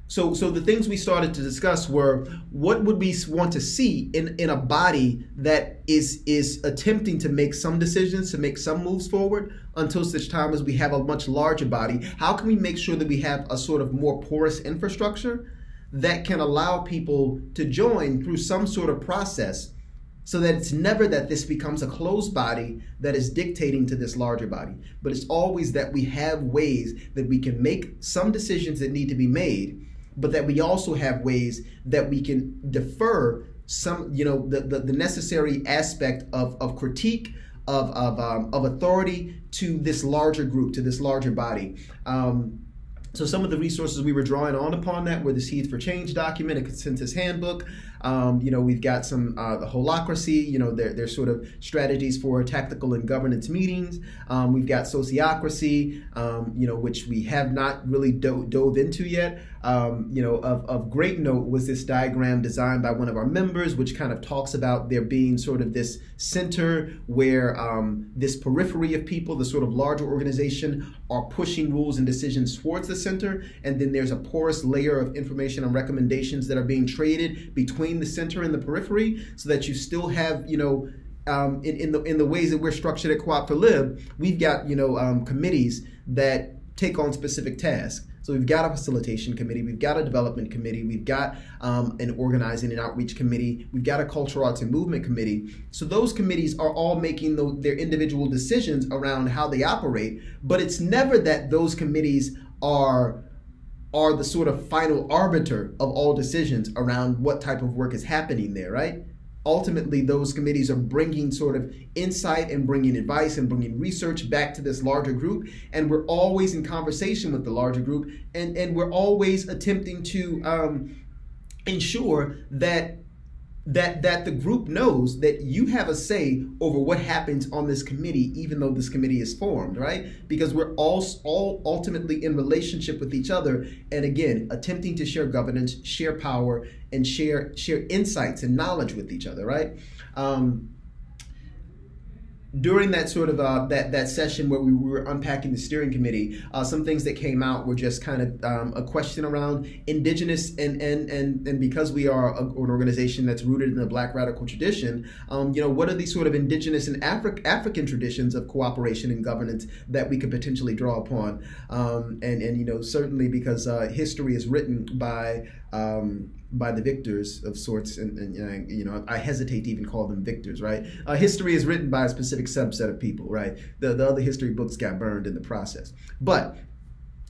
so the things we started to discuss were, what would we want to see in a body that is attempting to make some decisions, to make some moves forward until such time as we have a much larger body? How can we make sure that we have a sort of more porous infrastructure that can allow people to join through some sort of process, so that it's never that this becomes a closed body that is dictating to this larger body, but it's always that we have ways that we can make some decisions that need to be made, but that we also have ways that we can defer some, the necessary aspect of critique, of authority to this larger group, to this larger body. So some of the resources we were drawing on upon that were the Seeds for Change document, a consensus handbook. We've got some the holacracy. There's sort of strategies for tactical and governance meetings. We've got sociocracy, which we have not really dove into yet. Of great note was this diagram designed by one of our members, which kind of talks about there being sort of this center where this periphery of people, the sort of larger organization, are pushing rules and decisions towards the center, and then there's a porous layer of information and recommendations that are being traded between the center and the periphery, so that you still have, in the ways that we're structured at Co-op for Lib, we've got committees that take on specific tasks. So we've got a facilitation committee, we've got a development committee, we've got an organizing and outreach committee, we've got a cultural arts and movement committee. So those committees are all making their individual decisions around how they operate, but it's never that those committees are the sort of final arbiter of all decisions around what type of work is happening there, right? Ultimately, those committees are bringing sort of insight and bringing advice and bringing research back to this larger group. And we're always in conversation with the larger group. And we're always attempting to ensure that the group knows that you have a say over what happens on this committee, even though this committee is formed, right? Because we're all ultimately in relationship with each other. And again, attempting to share governance, share power, and share insights and knowledge with each other, right? During that sort of that session where we were unpacking the steering committee, some things that came out were just kind of a question around indigenous and because we are an organization that's rooted in the Black radical tradition, what are these sort of indigenous and African traditions of cooperation and governance that we could potentially draw upon, and certainly because history is written by the victors of sorts, and I hesitate to even call them victors, right? History is written by a specific subset of people, right? The other history books got burned in the process. But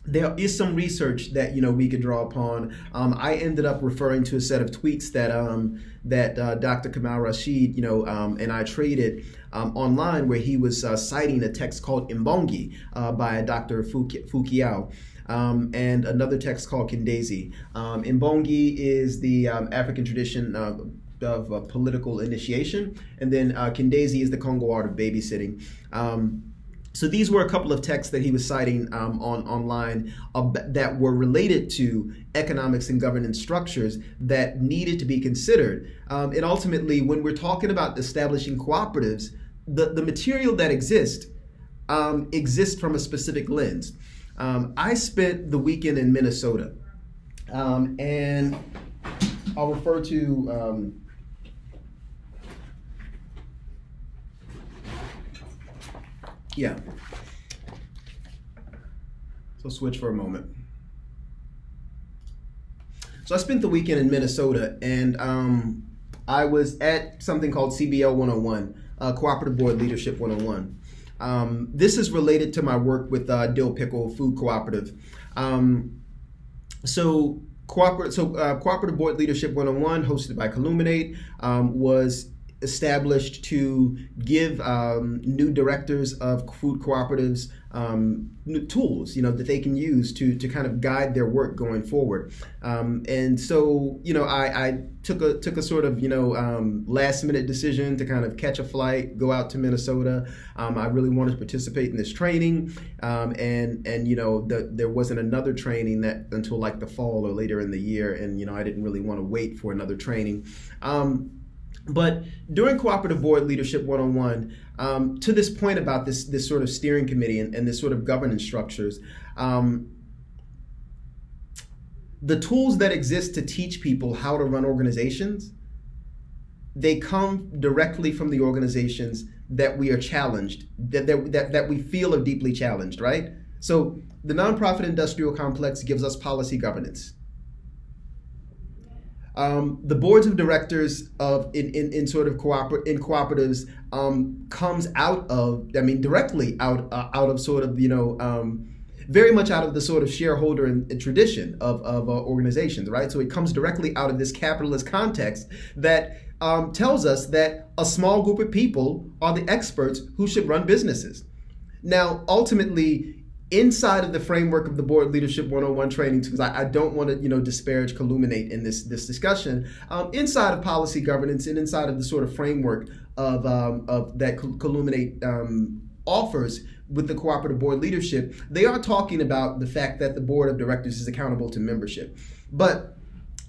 there is some research that we could draw upon. I ended up referring to a set of tweets that Dr. Kamal Rashid, and I traded online, where he was citing a text called Mbongi by Dr. Fukiao. And another text called Kindezi. Mbongi is the African tradition of political initiation, and then Kindezi is the Congo art of babysitting. So these were a couple of texts that he was citing online that were related to economics and governance structures that needed to be considered. And ultimately, when we're talking about establishing cooperatives, the material that exists from a specific lens. I spent the weekend in Minnesota, and I'll refer to So switch for a moment. So I spent the weekend in Minnesota, and I was at something called CBL 101, Cooperative Board Leadership 101. This is related to my work with Dill Pickle Food Cooperative. Cooperative Board Leadership 101, hosted by Colluminate, was established to give new directors of food cooperatives new tools, that they can use to kind of guide their work going forward. And so, I took a sort of, last minute decision to kind of catch a flight, go out to Minnesota. I really wanted to participate in this training. There wasn't another training that until like the fall or later in the year. And, I didn't really want to wait for another training. But during Cooperative Board Leadership 101, to this point about this sort of steering committee and this sort of governance structures, the tools that exist to teach people how to run organizations, they come directly from the organizations that we are challenged, that we feel are deeply challenged, right? So the nonprofit industrial complex gives us policy governance. The boards of directors in cooperatives comes out of, directly out of sort of, very much out of the sort of shareholder and tradition of organizations, right? So it comes directly out of this capitalist context that tells us that a small group of people are the experts who should run businesses. Now, ultimately, inside of the framework of the Board Leadership 101 trainings, because I don't want to, disparage Colluminate in this discussion, inside of policy governance and inside of the sort of framework of that Colluminate offers with the cooperative board leadership, they are talking about the fact that the board of directors is accountable to membership. But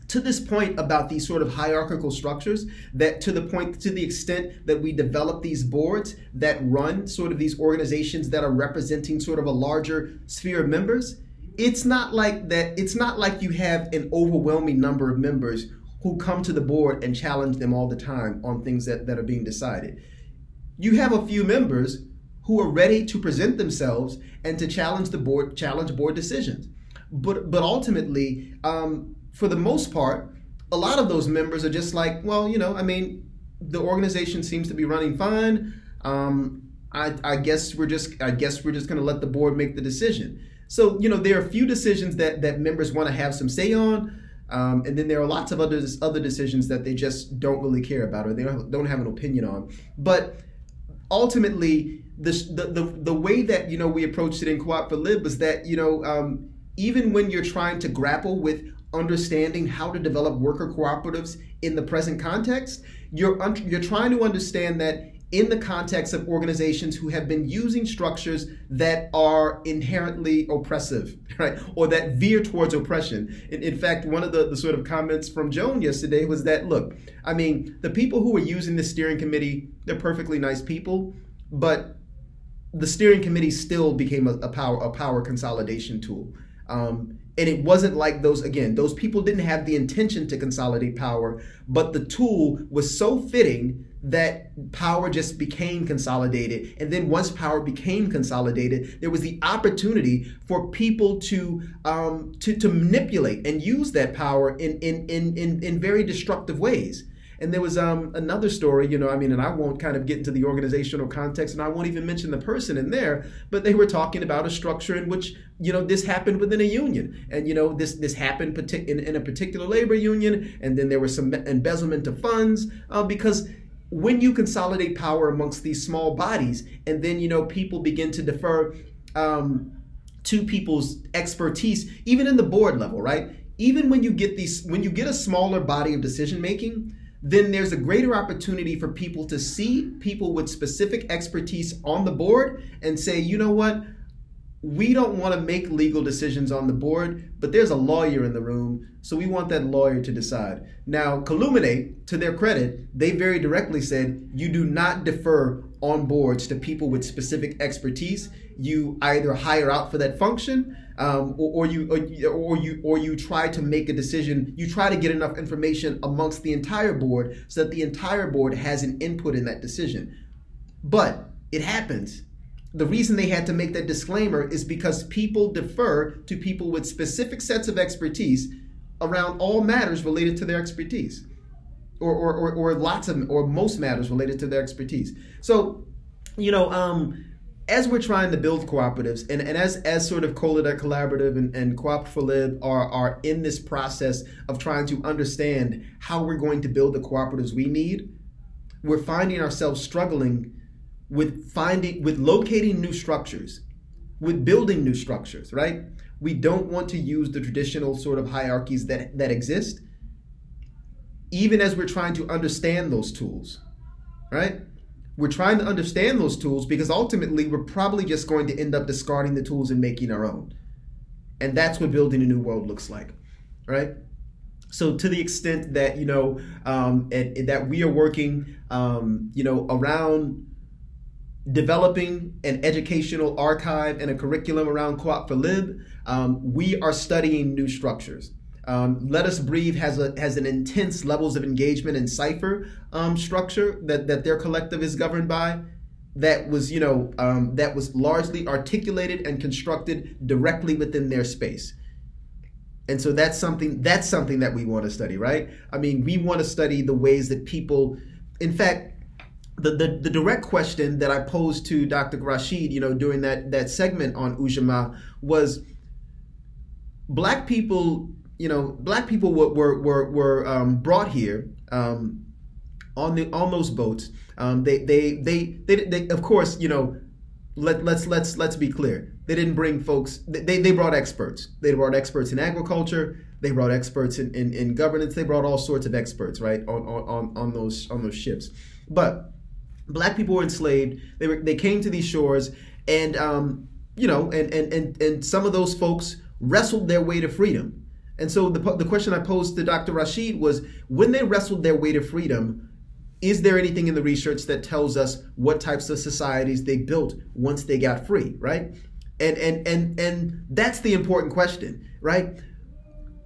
to this point about these sort of hierarchical structures, that to the extent that we develop these boards that run sort of these organizations that are representing sort of a larger sphere of members, it's not like you have an overwhelming number of members who come to the board and challenge them all the time on things that are being decided. You have a few members who are ready to present themselves and to challenge board decisions. But ultimately, for the most part, a lot of those members are just like, well, the organization seems to be running fine. I guess we're just going to let the board make the decision. So, there are a few decisions that members want to have some say on, and then there are lots of other decisions that they just don't really care about or they don't have an opinion on. But ultimately, the way that we approached it in Co-op for Lib was that even when you're trying to grapple with understanding how to develop worker cooperatives in the present context, you're trying to understand that in the context of organizations who have been using structures that are inherently oppressive, right, or that veer towards oppression. In fact, one of the sort of comments from Joan yesterday was that, look, the people who are using the steering committee, they're perfectly nice people, but the steering committee still became a power consolidation tool. And it wasn't like those people didn't have the intention to consolidate power, but the tool was so fitting that power just became consolidated. And then once power became consolidated, there was the opportunity for people to manipulate and use that power in very destructive ways. And there was another story, and I won't kind of get into the organizational context, and I won't even mention the person in there, but they were talking about a structure in which, this happened within a union. And, this happened in a particular labor union, and then there was some embezzlement of funds, because when you consolidate power amongst these small bodies, and then, people begin to defer to people's expertise, even in the board level, right? Even when you get a smaller body of decision making, then there's a greater opportunity for people to see people with specific expertise on the board and say, you know what, we don't want to make legal decisions on the board, but there's a lawyer in the room, so we want that lawyer to decide. Now, Colluminate, to their credit, they very directly said, you do not defer on boards to people with specific expertise. You either hire out for that function, or you try to make a decision. You try to get enough information amongst the entire board so that the entire board has an input in that decision. But it happens. The reason they had to make that disclaimer is because people defer to people with specific sets of expertise around all matters related to their expertise, or most matters related to their expertise. So, as we're trying to build cooperatives, and as sort of Colladet Collaborative and Co-op for Lib are in this process of trying to understand how we're going to build the cooperatives we need, we're finding ourselves struggling with locating new structures, with building new structures, right? We don't want to use the traditional sort of hierarchies that exist, even as we're trying to understand those tools, right? We're trying to understand those tools because ultimately we're probably just going to end up discarding the tools and making our own. And that's what building a new world looks like, right? So to the extent that, that we are working, around developing an educational archive and a curriculum around Co-op for Lib, we are studying new structures. Let Us Breathe has an intense levels of engagement and cipher structure that their collective is governed by. That was largely articulated and constructed directly within their space. And so that's something that we want to study, right? We want to study the ways that people, in fact, the direct question that I posed to Dr. Rashid, during that segment on Ujamaa was, Black people were brought here on those boats. They of course, let's be clear. They didn't bring folks. They brought experts. They brought experts in agriculture. They brought experts in governance. They brought all sorts of experts, right, on those ships. But black people were enslaved. They came to these shores, and and some of those folks wrestled their way to freedom. And so the question I posed to Dr. Rashid was, when they wrestled their way to freedom, is there anything in the research that tells us what types of societies they built once they got free, right? And that's the important question, right?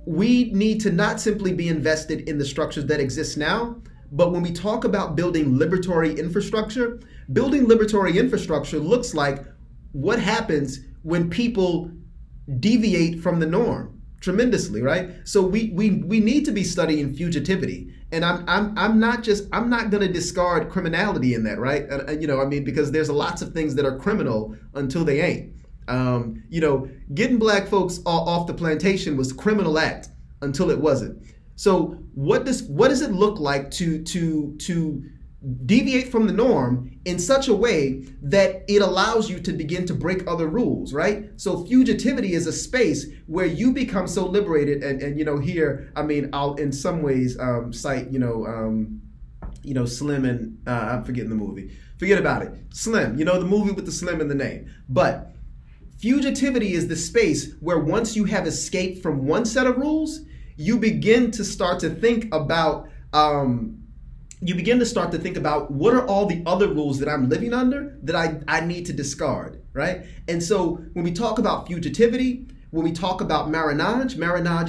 We need to not simply be invested in the structures that exist now, but when we talk about building liberatory infrastructure looks like what happens when people deviate from the norm tremendously, right? So we need to be studying fugitivity, and I'm not going to discard criminality in that, right? Because there's lots of things that are criminal until they ain't. Getting black folks off the plantation was a criminal act until it wasn't. So what does it look like to deviate from the norm in such a way that it allows you to begin to break other rules, right? So fugitivity is a space where you become so liberated, and here, I'll in some ways cite Slim, and I'm forgetting the movie. Forget about it. Slim, the movie with the Slim in the name. But fugitivity is the space where once you have escaped from one set of rules, you begin to start to think about what are all the other rules that I'm living under that I need to discard, right? And so when we talk about fugitivity, when we talk about marriage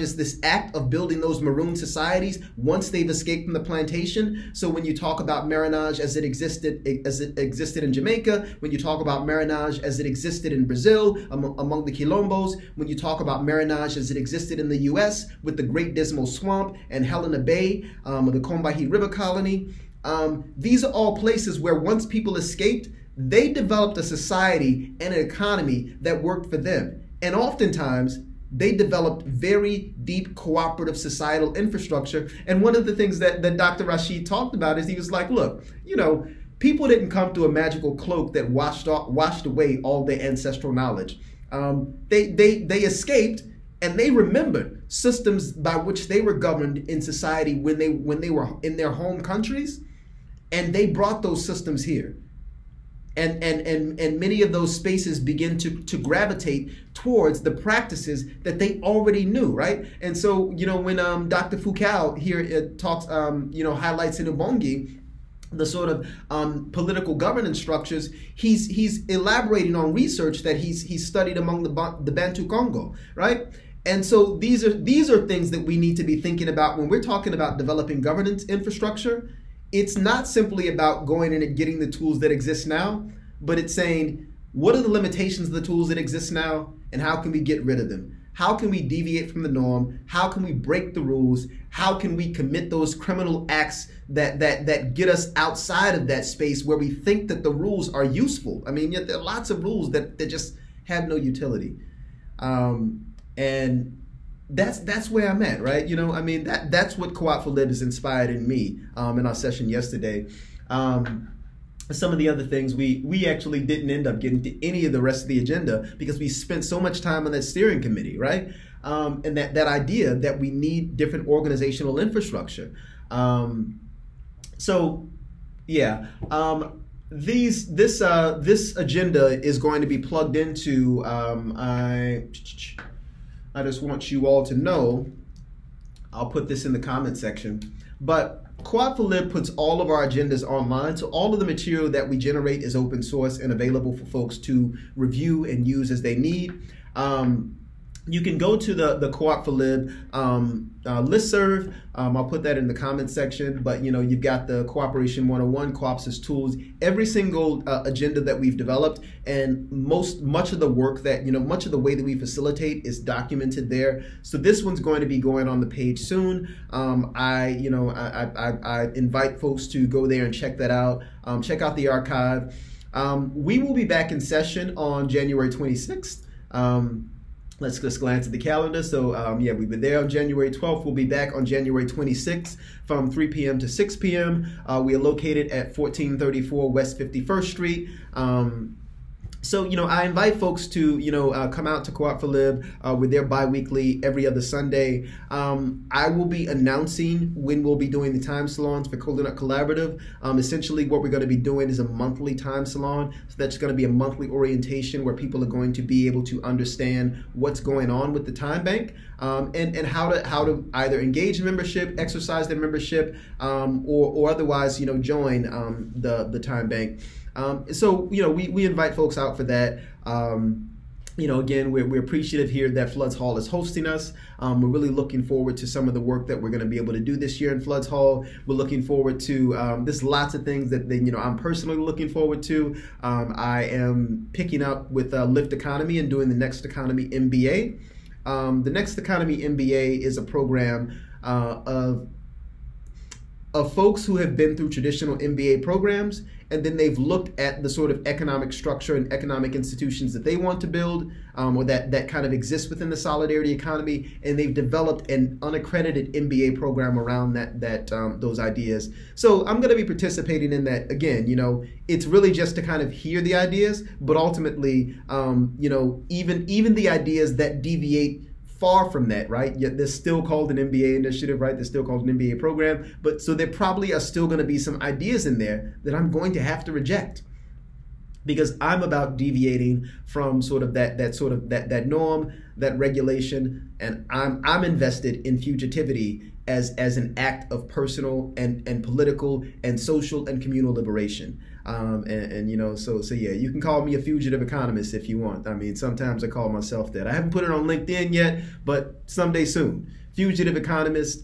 is this act of building those maroon societies once they've escaped from the plantation. So when you talk about marriage as it existed in Jamaica, when you talk about marriage as it existed in Brazil among the Quilombos, when you talk about marriage as it existed in the U.S. with the Great Dismal Swamp and Helena Bay, the Combahee River Colony, these are all places where once people escaped, they developed a society and an economy that worked for them. And oftentimes, they developed very deep cooperative societal infrastructure. And one of the things that Dr. Rashid talked about is he was like, look, people didn't come through a magical cloak that washed away all their ancestral knowledge. They escaped, and they remembered systems by which they were governed in society when they were in their home countries, and they brought those systems here. And many of those spaces begin to gravitate towards the practices that they already knew, right? And so, when Dr. Foucault here talks, highlights in Ubongi the sort of political governance structures, he's elaborating on research that he's studied among the Bantu Congo, right? And so these are things that we need to be thinking about when we're talking about developing governance infrastructure. It's not simply about going in and getting the tools that exist now, but it's saying, what are the limitations of the tools that exist now, and how can we get rid of them? How can we deviate from the norm? How can we break the rules? How can we commit those criminal acts that get us outside of that space where we think that the rules are useful? Yet there are lots of rules that just have no utility. And that's where I'm at, right? That's what Co-op for Lib has inspired in me in our session yesterday. Some of the other things we actually didn't end up getting to any of the rest of the agenda because we spent so much time on that steering committee, right? And that idea that we need different organizational infrastructure. This agenda is going to be plugged into I just want you all to know, I'll put this in the comment section, but Co-op for Lib puts all of our agendas online, so all of the material that we generate is open source and available for folks to review and use as they need. You can go to the Co-op for Lib listserv. I'll put that in the comment section, but you've got the Cooperation 101, Co-ops as tools, every single agenda that we've developed, and much of the work that, much of the way that we facilitate is documented there. So this one's going to be going on the page soon. I invite folks to go there and check that out. Check out the archive. We will be back in session on January 26th. Let's just glance at the calendar. So we've been there on January 12th. We'll be back on January 26th from 3 p.m. to 6 p.m. We are located at 1434 West 51st Street. So, I invite folks to, come out to Co-op for Lib. We're there bi-weekly, every other Sunday. I will be announcing when we'll be doing the time salons for Cola Nut Collaborative. Essentially, what we're going to be doing is a monthly time salon. So that's going to be a monthly orientation where people are going to be able to understand what's going on with the time bank, and how to either engage membership, exercise their membership, or otherwise, join the time bank. So we invite folks out for that. Again, we're appreciative here that Floods Hall is hosting us. We're really looking forward to some of the work that we're going to be able to do this year in Floods Hall. We're looking forward to there's lots of things that I'm personally looking forward to. I am picking up with Lift Economy and doing the Next Economy MBA. The Next Economy MBA is a program of folks who have been through traditional MBA programs, and then they've looked at the sort of economic structure and economic institutions that they want to build, or that kind of exist within the solidarity economy, and they've developed an unaccredited MBA program around those ideas. So I'm going to be participating in that. Again, it's really just to kind of hear the ideas, but ultimately, even the ideas that deviate far from that, right? Yet they're still called an MBA initiative, right? They're still called an MBA program. But so there probably are still going to be some ideas in there that I'm going to have to reject, because I'm about deviating from sort of that norm, that regulation, and I'm invested in fugitivity as an act of personal and political and social and communal liberation. So yeah, you can call me a fugitive economist if you want. I mean, sometimes I call myself that. I haven't put it on LinkedIn yet, but someday soon. Fugitive economist,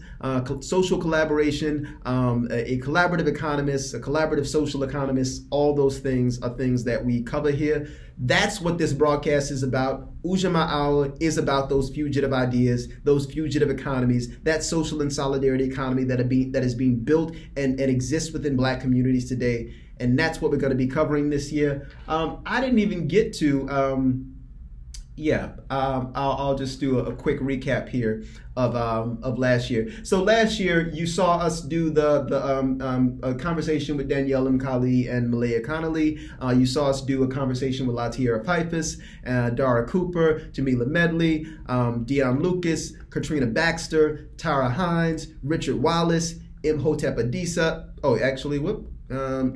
social collaboration, a collaborative economist, a collaborative social economist. All those things are things that we cover here. That's what this broadcast is about. Ujamaa Hour is about those fugitive ideas, those fugitive economies, that social and solidarity economy that is being built and exists within Black communities today. And that's what we're going to be covering this year. I didn't even get to, I'll just do a quick recap here of last year. So last year you saw us do the conversation with Danielle Mkali and Malaya Connolly. You saw us do a conversation with Latiera Pipus, Dara Cooper, Jamila Medley, Dion Lucas, Katrina Baxter, Tara Hines, Richard Wallace, Imhotep Adisa.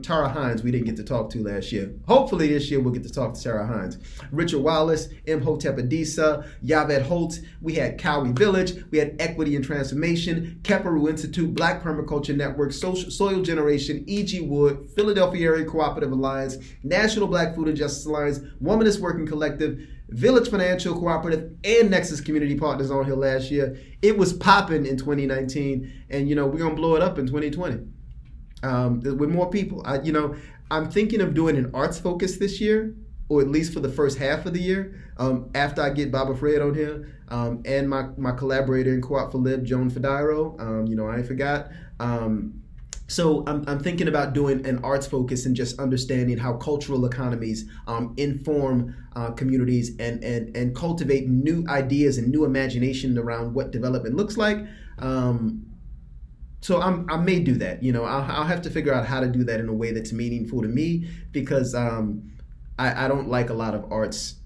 Tara Hines we didn't get to talk to last year. Hopefully this year we'll get to talk to Tara Hines. Richard Wallace, Imhotep Adisa, Yaved Holtz. We had Cowie Village. We had Equity and Transformation, Keperu Institute, Black Permaculture Network, Soil Generation, E.G. Wood, Philadelphia Area Cooperative Alliance, National Black Food and Justice Alliance, Womanist Working Collective, Village Financial Cooperative, and Nexus Community Partners on here last year. It was popping in 2019, and we're gonna blow it up in 2020. With more people. I'm thinking of doing an arts focus this year, or at least for the first half of the year, after I get Baba Fred on here, and my collaborator in Co-op for Lib, Joan Fediro. I ain't forgot. So I'm thinking about doing an arts focus and just understanding how cultural economies inform communities and cultivate new ideas and new imagination around what development looks like. So I may do that. I'll have to figure out how to do that in a way that's meaningful to me, because I don't like a lot of arts.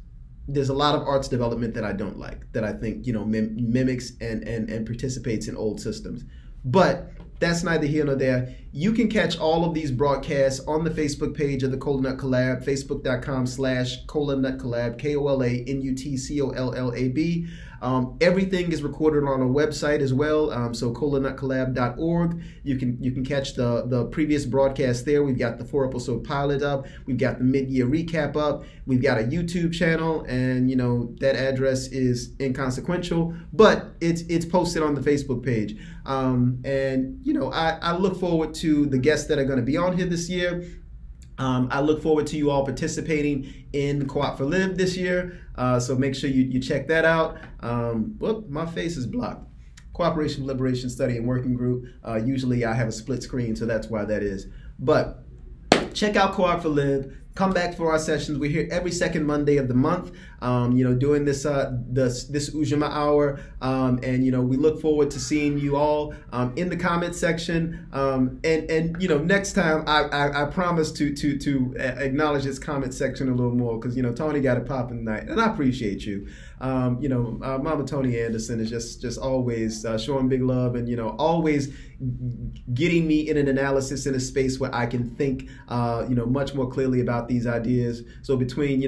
There's a lot of arts development that I don't like, that I think mimics and participates in old systems. But that's neither here nor there. You can catch all of these broadcasts on the Facebook page of the Cola Nut Collab, facebook.com/Cola Nut Collab, KOLANUTCOLLAB. Everything is recorded on our website as well, so colanutcollab.org. You can catch the previous broadcast there. We've got the 4 episode pilot up. We've got the mid-year recap up. We've got a YouTube channel, and that address is inconsequential, but it's posted on the Facebook page. I look forward to the guests that are going to be on here this year. I look forward to you all participating in Co-op for Lib this year. So make sure you check that out. Whoop, my face is blocked. Cooperation, Liberation, Study, and Working Group. Usually I have a split screen, so that's why that is. But check out Co-op for Lib. come back for our sessions. We're here every second Monday of the month, doing this Ujamaa hour, and we look forward to seeing you all in the comment section. And next time I promise to acknowledge this comment section a little more, because Tony got it popping tonight, and I appreciate you. Mama Tony Anderson is just always showing big love, and always getting me in an analysis in a space where I can think much more clearly about these ideas. So between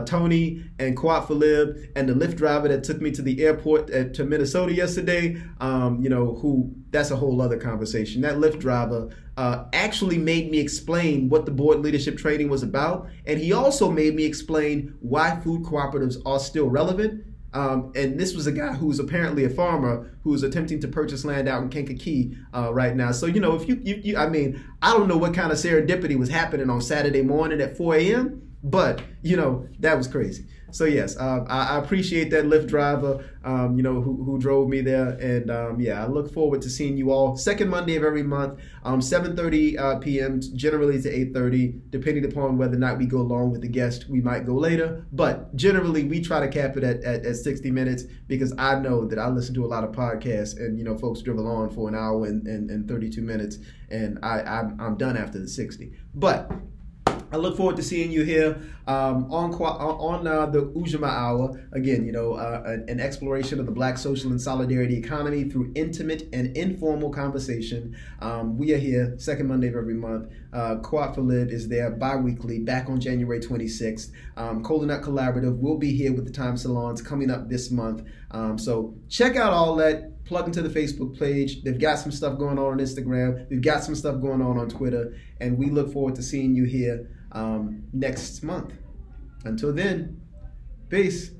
Tony and Quat Philib and the Lyft driver that took me to the airport to Minnesota yesterday, who that's a whole other conversation. That Lyft driver actually made me explain what the board leadership training was about, and he also made me explain why food cooperatives are still relevant. And this was a guy who's apparently a farmer who's attempting to purchase land out in Kankakee right now. So, if you I mean, I don't know what kind of serendipity was happening on Saturday morning at 4 a.m., but, that was crazy. So, yes, I appreciate that Lyft driver, who drove me there. And, I look forward to seeing you all second Monday of every month, 7:30 p.m., generally to 8:30, depending upon whether or not we go along with the guest. We might go later. But generally, we try to cap it at 60 minutes, because I know that I listen to a lot of podcasts, and, folks dribble on for an hour and 32 minutes, and I'm done after the 60. But I look forward to seeing you here on the Ujamaa Hour. Again, an exploration of the Black social and solidarity economy through intimate and informal conversation. We are here second Monday of every month. Quat Philib is there bi-weekly, back on January 26th. Cola Nut Collaborative will be here with the Time Salons coming up this month. So check out all that. Plug into the Facebook page. They've got some stuff going on Instagram. We've got some stuff going on Twitter. And we look forward to seeing you here next month. Until then, peace.